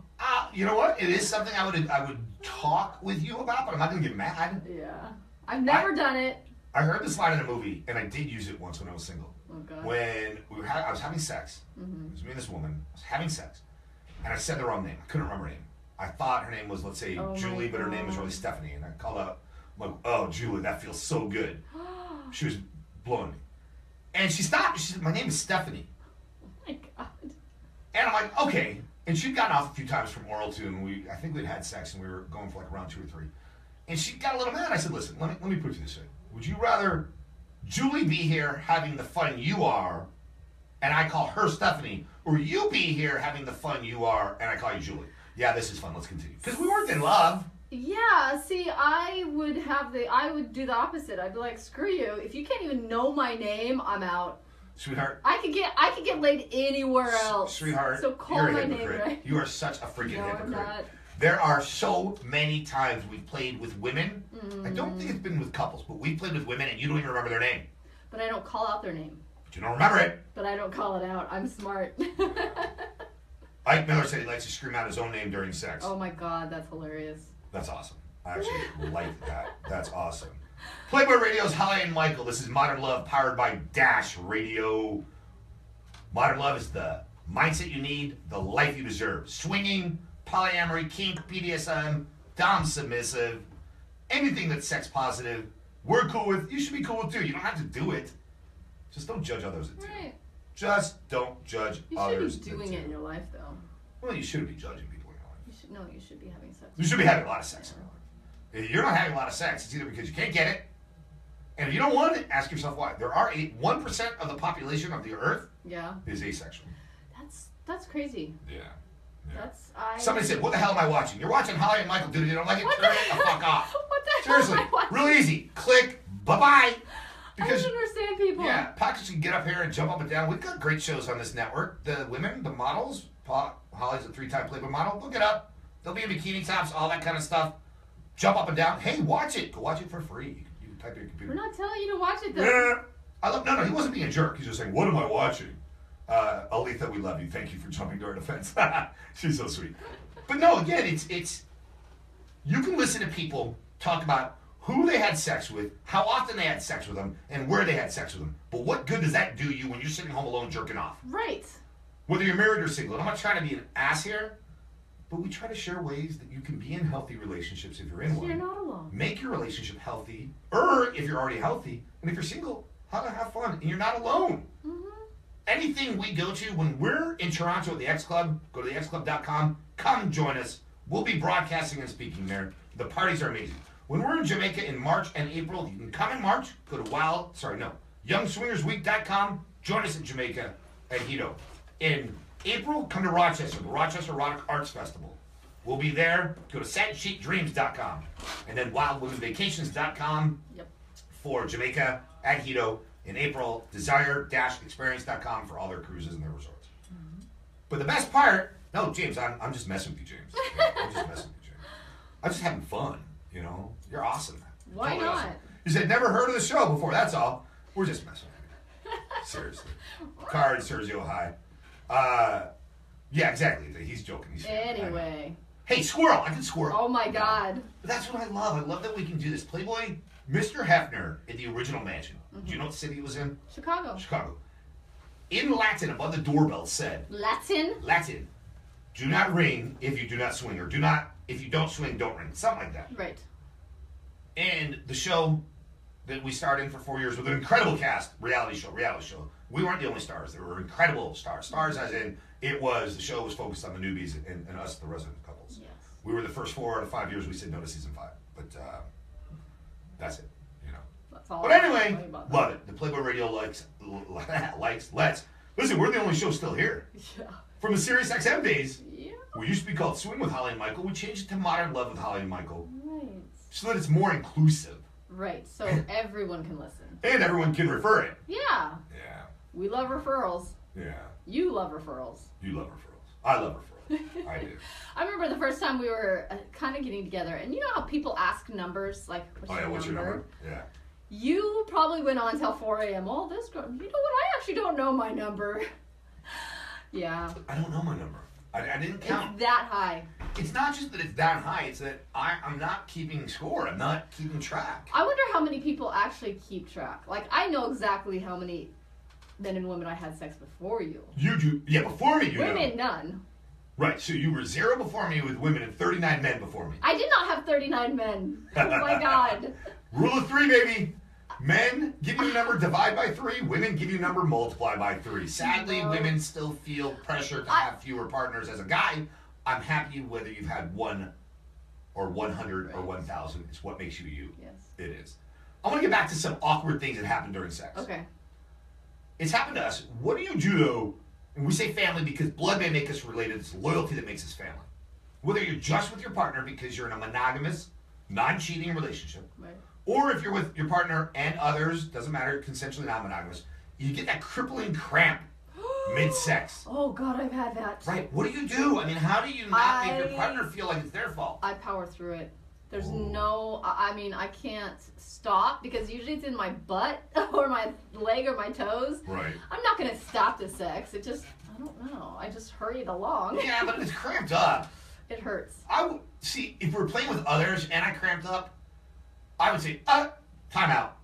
You know what? It is something I would talk with you about, but I'm not going to get mad. Yeah. I've never done it. I heard this line in a movie, and I did use it once when I was single. Oh, God. When I was having sex. Mm-hmm. It was me and this woman. I was having sex. And I said the wrong name. I couldn't remember her name. I thought her name was, let's say, Julie, but her name was really Stephanie. And I called out, I'm like, oh, Julie, that feels so good. She was blowing me. And she stopped. She said, my name is Stephanie. Oh, my God. And I'm like, okay. And she'd gotten off a few times from oral, too. And I think we'd had sex, and we were going for like around 2 or 3. And she got a little mad. I said, listen, let me put it this way. Would you rather Julie be here having the fun you are, and I call her Stephanie, or you be here having the fun you are, and I call you Julie? Yeah, this is fun. Let's continue. Because we weren't in love. Yeah, see, I would do the opposite. I'd be like, screw you. If you can't even know my name, I'm out. Sweetheart. I could get laid anywhere else. Sweetheart. So call you're my a hypocrite. name right. You are such a freaking hypocrite. I'm not. There are so many times we've played with women. I don't think it's been with couples, but we played with women and you don't even remember their name. But I don't call out their name. But you don't remember it. But I don't call it out. I'm smart. Ike Miller said he likes to scream out his own name during sex. Oh my God, that's hilarious. That's awesome. I actually like that. That's awesome. Playboy Radio's Holli and Michael. This is Modern Love powered by Dash Radio. Modern Love is the mindset you need, the life you deserve. Swinging, polyamory, kink, BDSM, dom submissive, anything that's sex positive, we're cool with. You should be cool with too. You don't have to do it. Just don't judge others that do. Right. Just don't judge others. You should be doing it in your life, though. Well, you shouldn't be judging people in your life. You should be having sex. You should be having a lot of sex in your life. If you're not having a lot of sex, it's either because you can't get it, and if you don't want it, ask yourself why. There are 1% of the population of the Earth is asexual. That's crazy. Yeah. Somebody said, what the hell am I watching? You're watching Holli and Michael, dude. You don't like it? Turn it the fuck off. What the Seriously, hell am I watching? real easy. Click. Bye-bye. Because I don't understand people. Yeah, pockets can get up here and jump up and down. We've got great shows on this network. The women, the models. Holli's a 3-time Playboy model. Look it up. They'll be in bikini tops, all that kind of stuff. Jump up and down. Hey, watch it. Go watch it for free. You can type in your computer. We're not telling you to watch it, though. No, he wasn't being a jerk. He's just saying, what am I watching? Aletha, we love you. Thank you for jumping to our defense. She's so sweet. But no, again, it's you can listen to people talk about who they had sex with, how often they had sex with them, and where they had sex with them. But what good does that do you when you're sitting home alone jerking off? Right. Whether you're married or single. And I'm not trying to be an ass here, but we try to share ways that you can be in healthy relationships if you're in one. You're not alone. Make your relationship healthy, or if you're already healthy, and if you're single, how to have fun, and you're not alone. Mm-hmm. Anything we go to, when we're in Toronto at the X Club, go to thexclub.com, come join us. We'll be broadcasting and speaking there. The parties are amazing. When we're in Jamaica in March and April, you can come in March, go to YoungSwingersWeek.com, join us in Jamaica at Hito. In April, come to Rochester, the Rochester Erotic Arts Festival. We'll be there. Go to SatinSheetDreams.com. And then WildWomenVacations.com for Jamaica at Hito. In April, Desire-Experience.com for all their cruises and their resorts. Mm-hmm. But the best part, no, James, I'm just messing with you, James. I'm just messing with you, James. I'm just having fun, you know? You're awesome. Why totally not? Awesome. You said never heard of the show before, that's all. We're just messing with you. Seriously. Card, Sergio, hi. Yeah, exactly. He's joking. Anyway. Hey, squirrel. I can squirrel. Oh, my God. But that's what I love. I love that we can do this. Playboy, Mr. Hefner at the original mansion. Mm-hmm. Do you know what city he was in? Chicago. In Latin, above the doorbell said... Latin. Do not ring if you do not swing. Or if you don't swing, don't ring. Something like that. Right. And the show that we starred in for 4 years with an incredible cast, reality show. We weren't the only stars. There were incredible stars. Stars as in, the show was focused on the newbies and us, the resident couples. Yes. We were the first 4 out of 5 years we said no to season 5. But that's it, you know. That's all. But anyway, love it. The Playboy Radio likes. Listen, we're the only show still here. Yeah. From the Sirius XM days, Yeah. we used to be called Swing with Holli and Michael. We changed it to Modern Love with Holli and Michael. Right. So that it's more inclusive. Right. So everyone can listen. And everyone can refer it. Yeah. Yeah. We love referrals. Yeah. You love referrals. You love referrals. I love referrals. I do. I remember the first time we were kind of getting together, and you know how people ask numbers, like, what's your number? Yeah. You probably went on till 4 a.m. Oh, this girl, you know what? I actually don't know my number. Yeah. I don't know my number. I didn't count. It's that high. It's not just that it's that high. It's that I'm not keeping score. I'm not keeping track. I wonder how many people actually keep track. Like, I know exactly how many men and women I had sex before you. You do. Yeah, before me, you Women, know. none. Right, so you were 0 before me with women and 39 men before me. I did not have 39 men. Oh, my God. Rule of 3, baby. Men give you a number, divide by 3. Women give you a number, multiply by 3. Sadly, women still feel pressure to have fewer partners. As a guy, I'm happy whether you've had 1 or 100 or 1,000. It's what makes you you. Yes. It is. I want to get back to some awkward things that happen during sex. Okay. It's happened to us. What do you do, though? And we say family because blood may make us related. It's loyalty that makes us family. Whether you're just with your partner because you're in a monogamous, non-cheating relationship, Right. or if you're with your partner and others, doesn't matter, consensually non-monogamous, you get that crippling cramp mid-sex. Oh, God, I've had that. Right. What do? I mean, how do you not make your partner feel like it's their fault? I power through it. There's no, I mean, I can't stop because usually it's in my butt or my leg or my toes. Right. I'm not going to stop the sex. It just, I don't know. I just hurried along. Yeah, but it's cramped up. It hurts. I would see if we're playing with others and I cramped up, I would say, time out.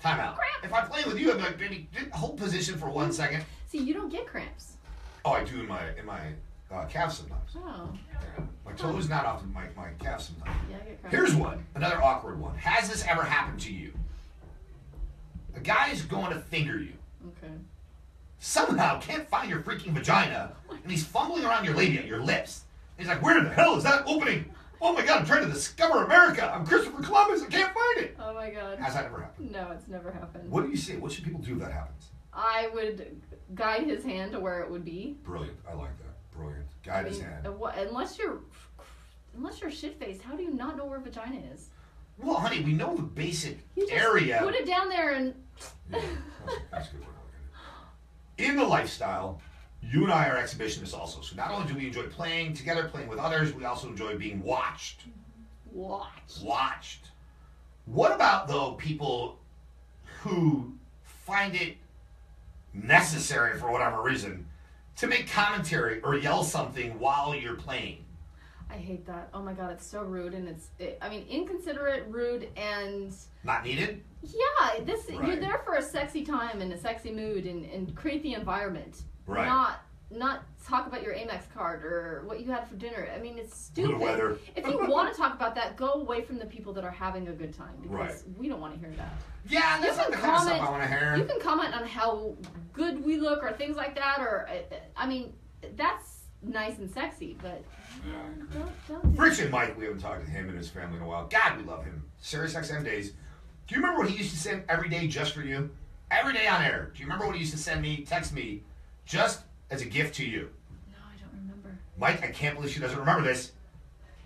Cramp. If I'm playing with you, I'd be like, baby, hold position for 1 second. See, you don't get cramps. Oh, I do in my calves sometimes. Oh. Yeah. My toes, not often. My calves sometimes. Yeah, I get cramps. Here's one, another awkward one. Has this ever happened to you? A guy is going to finger you. Okay. Somehow can't find your freaking vagina, and he's fumbling around your labia, your lips. And he's like, where the hell is that opening? Oh my God, I'm trying to discover America. I'm Christopher Columbus. I can't find it. Oh my God. Has that ever happened? No, it's never happened. What do you say? What should people do if that happens? I would guide his hand to where it would be. Brilliant. I like that. Brilliant. Guide his hand. Unless you're shit-faced, how do you not know where vagina is? Well, honey, we know the basic You just area. put it down there and... Yeah, that's a good way to look at it. In the lifestyle, you and I are exhibitionists also. So not only do we enjoy playing together, playing with others, we also enjoy being watched. Watched. What about, though, people who find it necessary, for whatever reason, to make commentary or yell something while you're playing? I hate that. Oh my God, it's so rude and inconsiderate, rude, and... Not needed? Yeah, Right. You're there for a sexy time and a sexy mood and create the environment. Right. Not talk about your Amex card or what you had for dinner. I mean, it's stupid. The weather. If you want to talk about that, go away from the people that are having a good time because Right. we don't want to hear that. Yeah, that's not the kind of stuff I want to hear. You can comment on how good we look or things like that, or I mean, that's nice and sexy, but don't do Friction Mike, we haven't talked to him and his family in a while. God, we love him. Sirius XM days. Do you remember what he used to send every day just for you? Every day on air. Do you remember what he used to send me, text me, just as a gift to you? No, I don't remember. Mike, I can't believe she doesn't remember this.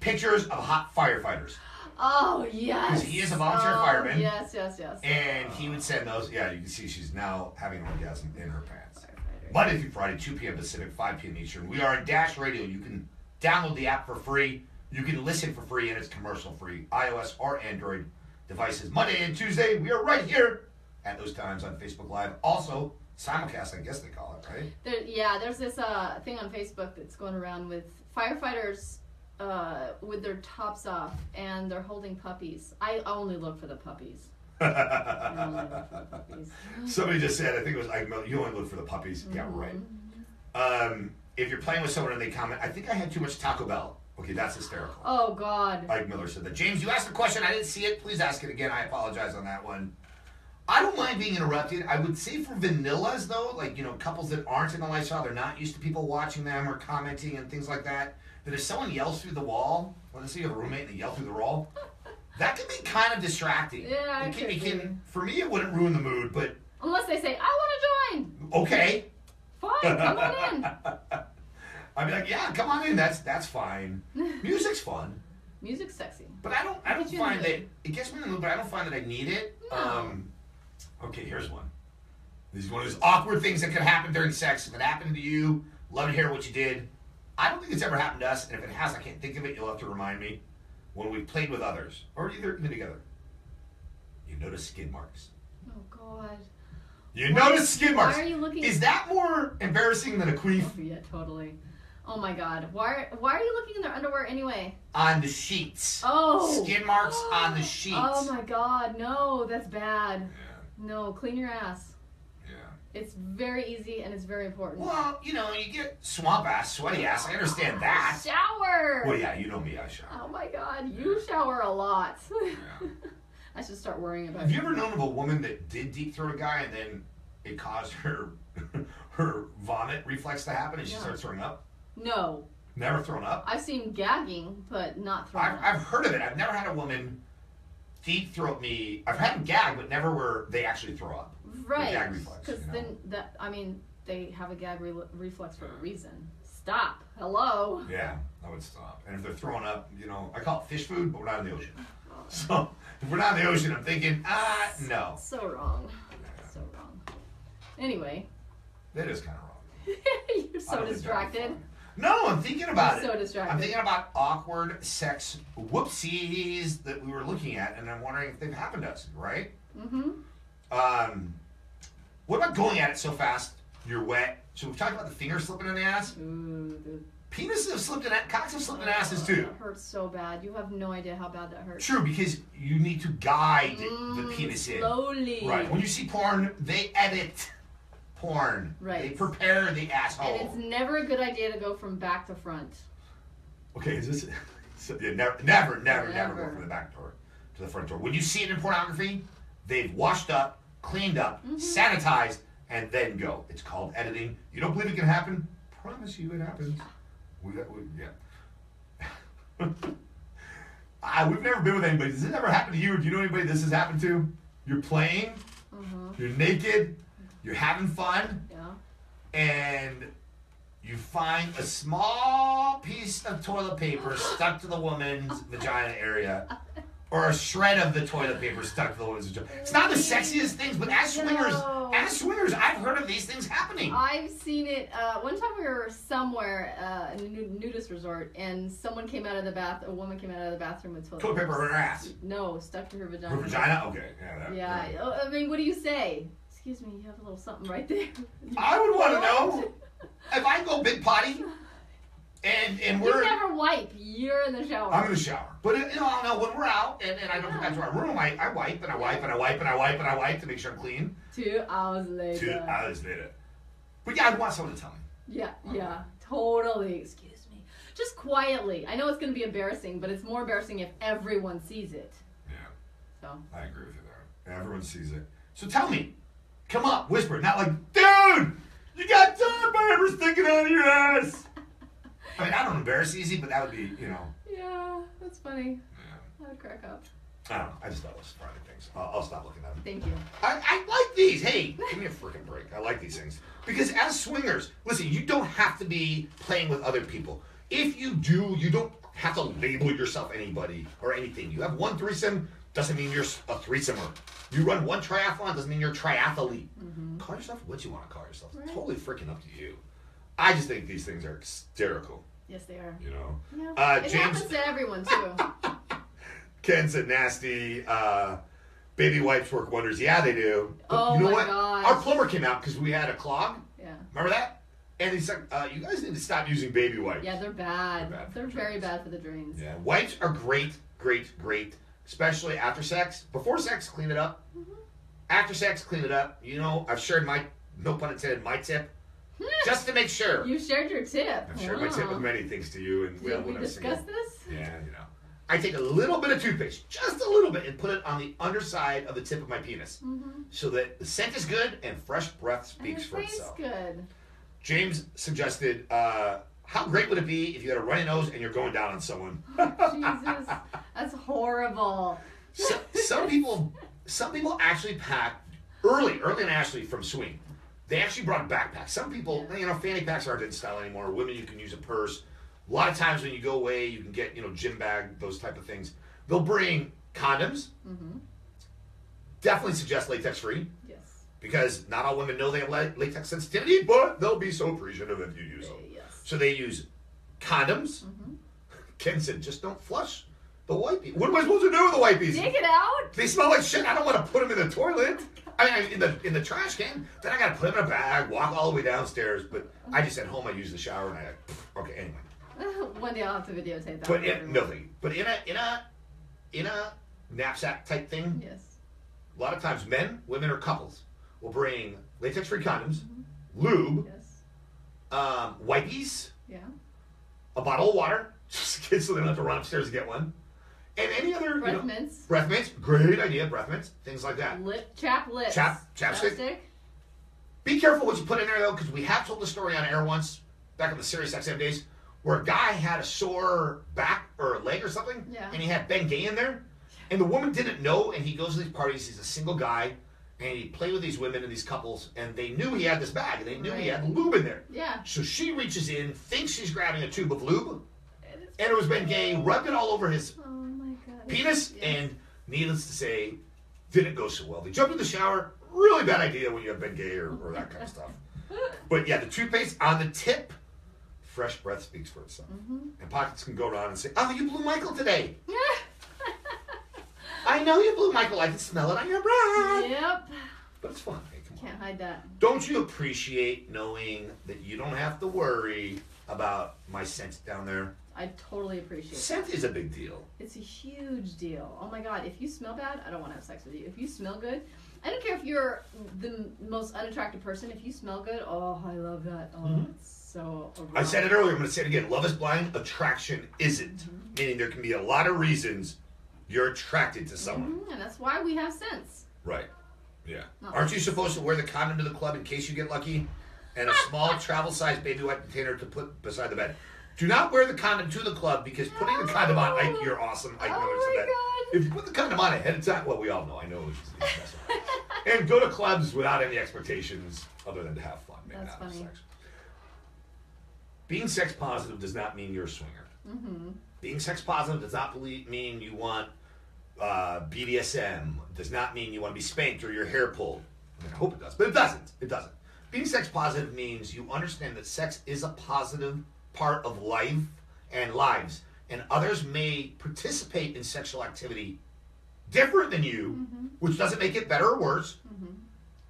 Pictures of hot firefighters. Oh, yes. Because he is a volunteer fireman. Yes. And he would send those. Yeah, you can see she's now having an orgasm in her pants. Firefighter. Monday through Friday, 2 p.m. Pacific, 5 p.m. Eastern. We are on Dash Radio. You can download the app for free. You can listen for free, and it's commercial free. iOS or Android devices. Monday and Tuesday, we are right here at those times on Facebook Live. Also, simulcast, I guess they call it, right? There's this thing on Facebook that's going around with firefighters with their tops off, and they're holding puppies. I only look for the puppies. I only look for the puppies. Somebody just said, I think it was, you only look for the puppies. Mm-hmm. Yeah, right. If you're playing with someone and they comment, I think I had too much Taco Bell. Okay, that's hysterical. Oh, God. Ike Miller said that. James, you asked a question. I didn't see it. Please ask it again. I apologize on that one. I don't mind being interrupted. I would say for vanillas, though, like, couples that aren't in the lifestyle, they're not used to people watching them or commenting and things like that. that if someone yells through the wall, let's say you have a roommate and they yell through the wall, that can be kind of distracting. Yeah, it can. For me, it wouldn't ruin the mood, but unless they say, "I want to join." Okay. Fine, come on in. I'd be like, yeah, come on in. That's fine. Music's fun. Music's sexy. But I don't find that it gets me in the mood, but I don't find that I need it. No. Okay, here's one. This is one of those awkward things that could happen during sex. If it happened to you, love to hear what you did. I don't think it's ever happened to us, and if it has, I can't think of it. You'll have to remind me. When we've played with others, or either been together, you notice skid marks. Oh God. You notice skid marks. Why are you looking? Is that more embarrassing than a queef? Oh, yeah, totally. Oh my God. Why are you looking in their underwear anyway? On the sheets. Oh. Skid marks on the sheets. Oh my God. No, that's bad. Yeah. No, clean your ass. Yeah. It's very easy and it's very important. Well, you get swamp ass, sweaty ass. I understand that. Shower. Well, yeah, you know me. I shower. Oh my God. You shower a lot. Yeah. I should start worrying about Have you ever known of a woman that did deep throat a guy and then it caused her vomit reflex to happen and she starts throwing up? No. Never thrown up? I've seen gagging, but not throwing up. I've heard of it. I've never had a woman deep throat me. I've had them gag, but never where they actually throw up. Right. Gag reflex. Because then they have a gag reflex for a reason. Stop. Hello. Yeah, I would stop. And if they're throwing up, I call it fish food, but we're not in the ocean. So if we're not in the ocean, I'm thinking, no. So wrong. Yeah. So wrong. Anyway. That is kind of wrong. You're so distracted. No, I'm thinking about it. So distracted. I'm thinking about awkward sex whoopsies that we were looking at, and I'm wondering if they've happened to us, right? Mm-hmm. What about going at it so fast you're wet? So we've talked about the finger slipping in the ass. Ooh, Penises have slipped in, cocks have slipped in asses too. That hurts so bad. You have no idea how bad that hurts. True, because you need to guide the penis in. Slowly. Right. When you see porn, they edit porn. Right. They prepare the asshole. And it's never a good idea to go from back to front. Okay, is this? Yeah, never go from the back door to the front door. When you see it in pornography, they've washed up, cleaned up, sanitized, and then go. It's called editing. You don't believe it can happen? Promise you it happens. We've never been with anybody. Does it ever happen to you? Or do you know anybody this has happened to? You're playing, you're naked, you're having fun, and you find a small piece of toilet paper stuck to the woman's vagina area, or a shred of the toilet paper stuck to the woman's vagina. It's not the sexiest things, but as swingers, I've heard of these things happening. I've seen it. One time we were somewhere in a nudist resort, and someone came out of the a woman came out of the bathroom with toilet paper in her ass. No, stuck to her vagina. Her vagina? Okay. Yeah. I mean, what do you say? Excuse me, you have a little something right there. I would want to know. If I go big potty, and we're... You never wipe. You're in the shower. I'm in the shower. But, I know when we're out, and I don't go back to our room, I wipe, and I wipe, and I wipe, and I wipe, and I wipe to make sure I'm clean. 2 hours later. 2 hours later. But yeah, I want someone to tell me. Yeah, totally. Excuse me. Just quietly. I know it's going to be embarrassing, but it's more embarrassing if everyone sees it. Yeah. So. I agree with you there. Everyone sees it. So tell me. Come up, whisper. Not like, dude, you got toilet paper sticking out of your ass. I mean, I don't embarrass easy, but that would be, Yeah, that's funny. Yeah. I would crack up. I don't know. I just thought it was surprising things. I'll stop looking at them. Thank you. I like these. Hey, give me a freaking break. I like these things. Because as swingers, listen, you don't have to be playing with other people. If you do, you don't have to label yourself anybody or anything. You have one threesome, doesn't mean you're a threesomer. You run one triathlon, doesn't mean you're a triathlete. Call yourself what you want to call yourself. It's totally freaking up to you. I just think these things are hysterical. Yes, they are. Yeah. It happens to everyone, too. Ken said nasty. Baby wipes work wonders. Yeah, they do. But you know what? Gosh. Our plumber came out because we had a clog. Yeah. Remember that? And he's like, you guys need to stop using baby wipes. Yeah, they're bad. They're very bad for the drains. Yeah. Wipes are great. Especially after sex. Before sex, clean it up. After sex, clean it up. I've shared my, no pun intended, my tip. Just to make sure. You shared your tip. I've shared my tip with many things to you. And Did we discuss this? Yeah, I take a little bit of toothpaste, just a little bit, and put it on the underside of the tip of my penis. So that the scent is good and fresh breath speaks for itself. Good. James suggested How great would it be if you had a runny nose and you're going down on someone? Jesus, that's horrible. Some people actually pack early and actually from swing. They actually brought backpacks. Some people, fanny packs aren't in style anymore. Women, you can use a purse. A lot of times when you go away, you can get, gym bag, those type of things. They'll bring condoms. Mm-hmm. Definitely suggest latex free. Yes. Because not all women know they have latex sensitivity, but they'll be so appreciative if you use them. Yes. So they use condoms. Mm-hmm. Ken said, just don't flush the wipey. What am I supposed to do with the wipies? Dig it out. They smell like shit. I don't want to put them in the toilet. I mean, in the trash can. Then I got to put them in a bag, walk all the way downstairs. But I just at home, I use the shower and okay, anyway. One day I'll have to videotape that. But in a knapsack type thing. Yes. A lot of times, men, women, or couples will bring latex-free condoms, lube, wipies, a bottle of water, just kids so they don't have to run upstairs to get one, and any other breath mints. Breath mints, great idea. Breath mints, things like that. Chapstick. Be careful what you put in there though, because we have told the story on air once back in the Sirius XM days, where a guy had a sore back or a leg or something, and he had Bengay in there. And the woman didn't know, and he goes to these parties, he's a single guy, and he played with these women and these couples, and they knew he had this bag, and they knew he had lube in there. Yeah. So she reaches in, thinks she's grabbing a tube of lube, and it was Bengay, rubbed it all over his penis, and needless to say, didn't go so well. They jumped in the shower, really bad idea when you have Bengay or that kind of stuff. But yeah, the toothpaste on the tip, fresh breath speaks for itself. Mm-hmm. And pockets can go around and say, oh, you blew Michael today. I know you blew Michael. I can smell it on your breath. Yep. But it's fun. Hey, come on. Can't hide that. Don't you appreciate knowing that you don't have to worry about my scent down there? I totally appreciate Scent that. is a big deal. It's a huge deal. Oh my God. If you smell bad, I don't want to have sex with you. If you smell good, I don't care if you're the most unattractive person. If you smell good, oh, I love that. Oh, it's so erotic. I said it earlier. I'm going to say it again. Love is blind. Attraction isn't. Mm-hmm. Meaning there can be a lot of reasons you're attracted to someone. Mm-hmm, and that's why we have sense. Right. Yeah. Aren't you supposed to wear the condom to the club in case you get lucky? And a small travel-sized baby wipe container to put beside the bed. Do not wear the condom to the club because putting the condom on, Ike, you're awesome. Ike knows that. If you put the condom on ahead of time, well, we all know. I know it's just and go to clubs without any expectations other than to have fun. That's funny. Sex. Being sex positive does not mean you're a swinger. Mm-hmm. Being sex positive does not mean you want BDSM. Does not mean you want to be spanked or your hair pulled. I mean, I hope it does, but it doesn't. It doesn't. Being sex positive means you understand that sex is a positive part of life and lives, and others may participate in sexual activity different than you, which doesn't make it better or worse. Mm-hmm.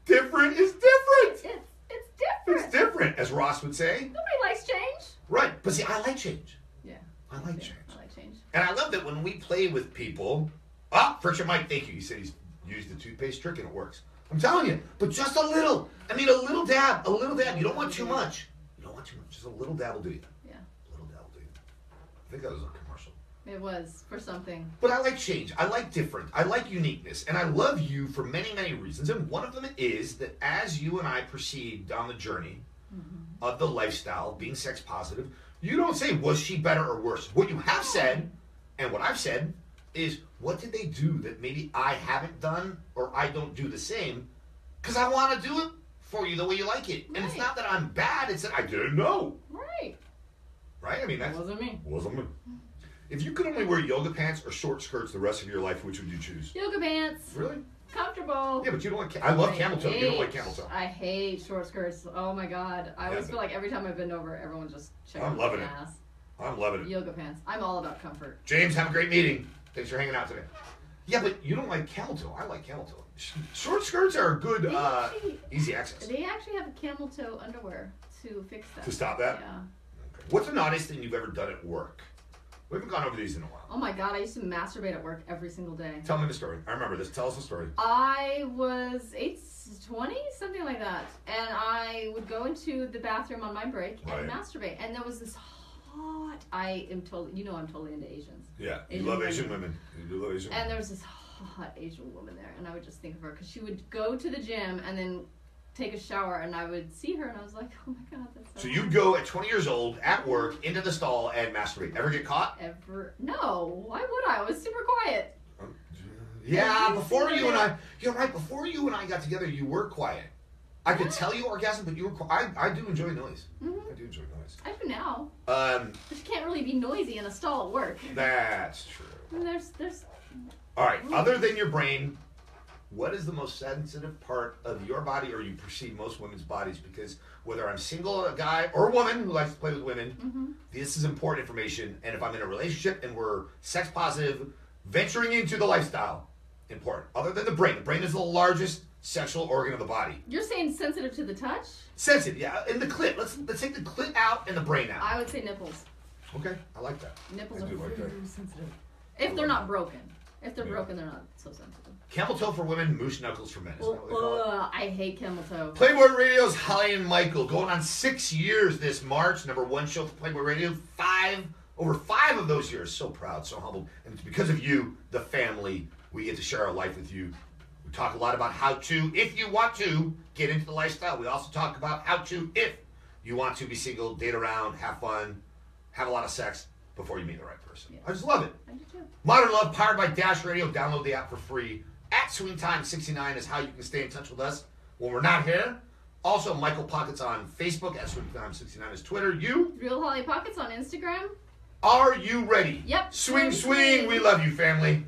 Different is different. It's different. It's different, as Ross would say. Nobody likes change. Right, but see, I like change. Yeah. I like change. I like change. And I love that when we play with people. Friction Mike, thank you. He said he's used the toothpaste trick and it works. I'm telling you, but just a little. I mean, a little dab. A little dab. You don't want too much. You don't want too much. Just a little dab will do you. Yeah. A little dab will do you. I think that was a commercial. It was for something. But I like change. I like different. I like uniqueness. And I love you for many, many reasons. And one of them is that as you and I proceed down the journey of the lifestyle, being sex positive, you don't say, was she better or worse? What you have said, and what I've said, is what did they do that maybe I haven't done or I don't do the same? Because I want to do it for you the way you like it. And it's not that I'm bad. It's that I didn't know. Right. Right? I mean, that wasn't me. Wasn't me. If you could only wear yoga pants or short skirts the rest of your life, which would you choose? Yoga pants. Really? Comfortable. Yeah, but you don't like... I love camel toe. You don't like camel toe. I hate short skirts. Oh my God. I always feel like every time I bend over, everyone's just checking I'm loving my it. ass. I'm loving it. Yoga pants. I'm all about comfort. James, have a great meeting. Thanks for hanging out today. Yeah, but you don't like camel toe. I like camel toe. Short skirts are a good, easy access. They actually have a camel toe underwear to fix that. To stop that? Yeah. Okay. What's the naughtiest thing you've ever done at work? We haven't gone over these in a while. Oh my God, I used to masturbate at work every single day. Tell me the story. I remember this. Tell us the story. I was 20, something like that. And I would go into the bathroom on my break and masturbate. And there was this hot, I'm totally into Asians. Yeah, you love Asian women. You do love Asian women. And there was this hot Asian woman there. And I would just think of her because she would go to the gym and then take a shower and I would see her and I was like, oh my god, that's So so you'd go at 20 years old at work into the stall and masturbate. Ever get caught? No, why would I? I was super quiet. Yeah, before you and I, you're right. Before you and I got together, you were quiet. I could tell you orgasm, but you were quiet. I do enjoy noise. I do enjoy noise. I do now. Um, But you can't really be noisy in a stall at work. That's true. And there's. All right. Other than your brain, what is the most sensitive part of your body, or you perceive most women's bodies? Because whether I'm single, a guy, or a woman who likes to play with women, this is important information. And if I'm in a relationship and we're sex positive, venturing into the lifestyle, important. Other than the brain is the largest sexual organ of the body. You're saying sensitive to the touch? Sensitive, yeah. And the clit. Let's take the clit out and the brain out. I would say nipples. Okay, I like that. Nipples I are do like very that. sensitive. If they're not broken. If they're broken, they're not so sensitive. Camel toe for women, moose knuckles for men. Isn't that what they call it? I hate camel toe. Playboy Radio's Holli and Michael going on 6 years this March. #1 show for Playboy Radio. Over five of those years. So proud, so humbled. And it's because of you, the family, we get to share our life with you. We talk a lot about how to, if you want to, get into the lifestyle. We also talk about how to, if you want to be single, date around, have fun, have a lot of sex before you meet the right person. Yeah. I just love it. I do too. Modern Love, powered by Dash Radio. Download the app for free. At SwingTime69 is how you can stay in touch with us when we're not here. Also, Michael Pockets on Facebook. At SwingTime69 is Twitter. You? Real Holly Pockets on Instagram. Are you ready? Yep. Swing, swing. We love you, family.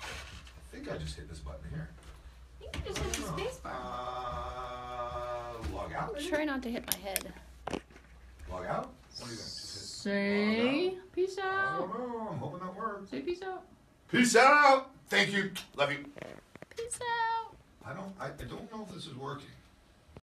I think I just hit this button here. I think you just hit the space bar. Log out. Try not to hit my head. Log out? What do you think? Just hit Say peace I out. don't know. I'm hoping that works. Say peace out. Peace out. Thank you. Love you. Peace out. I don't know if this is working.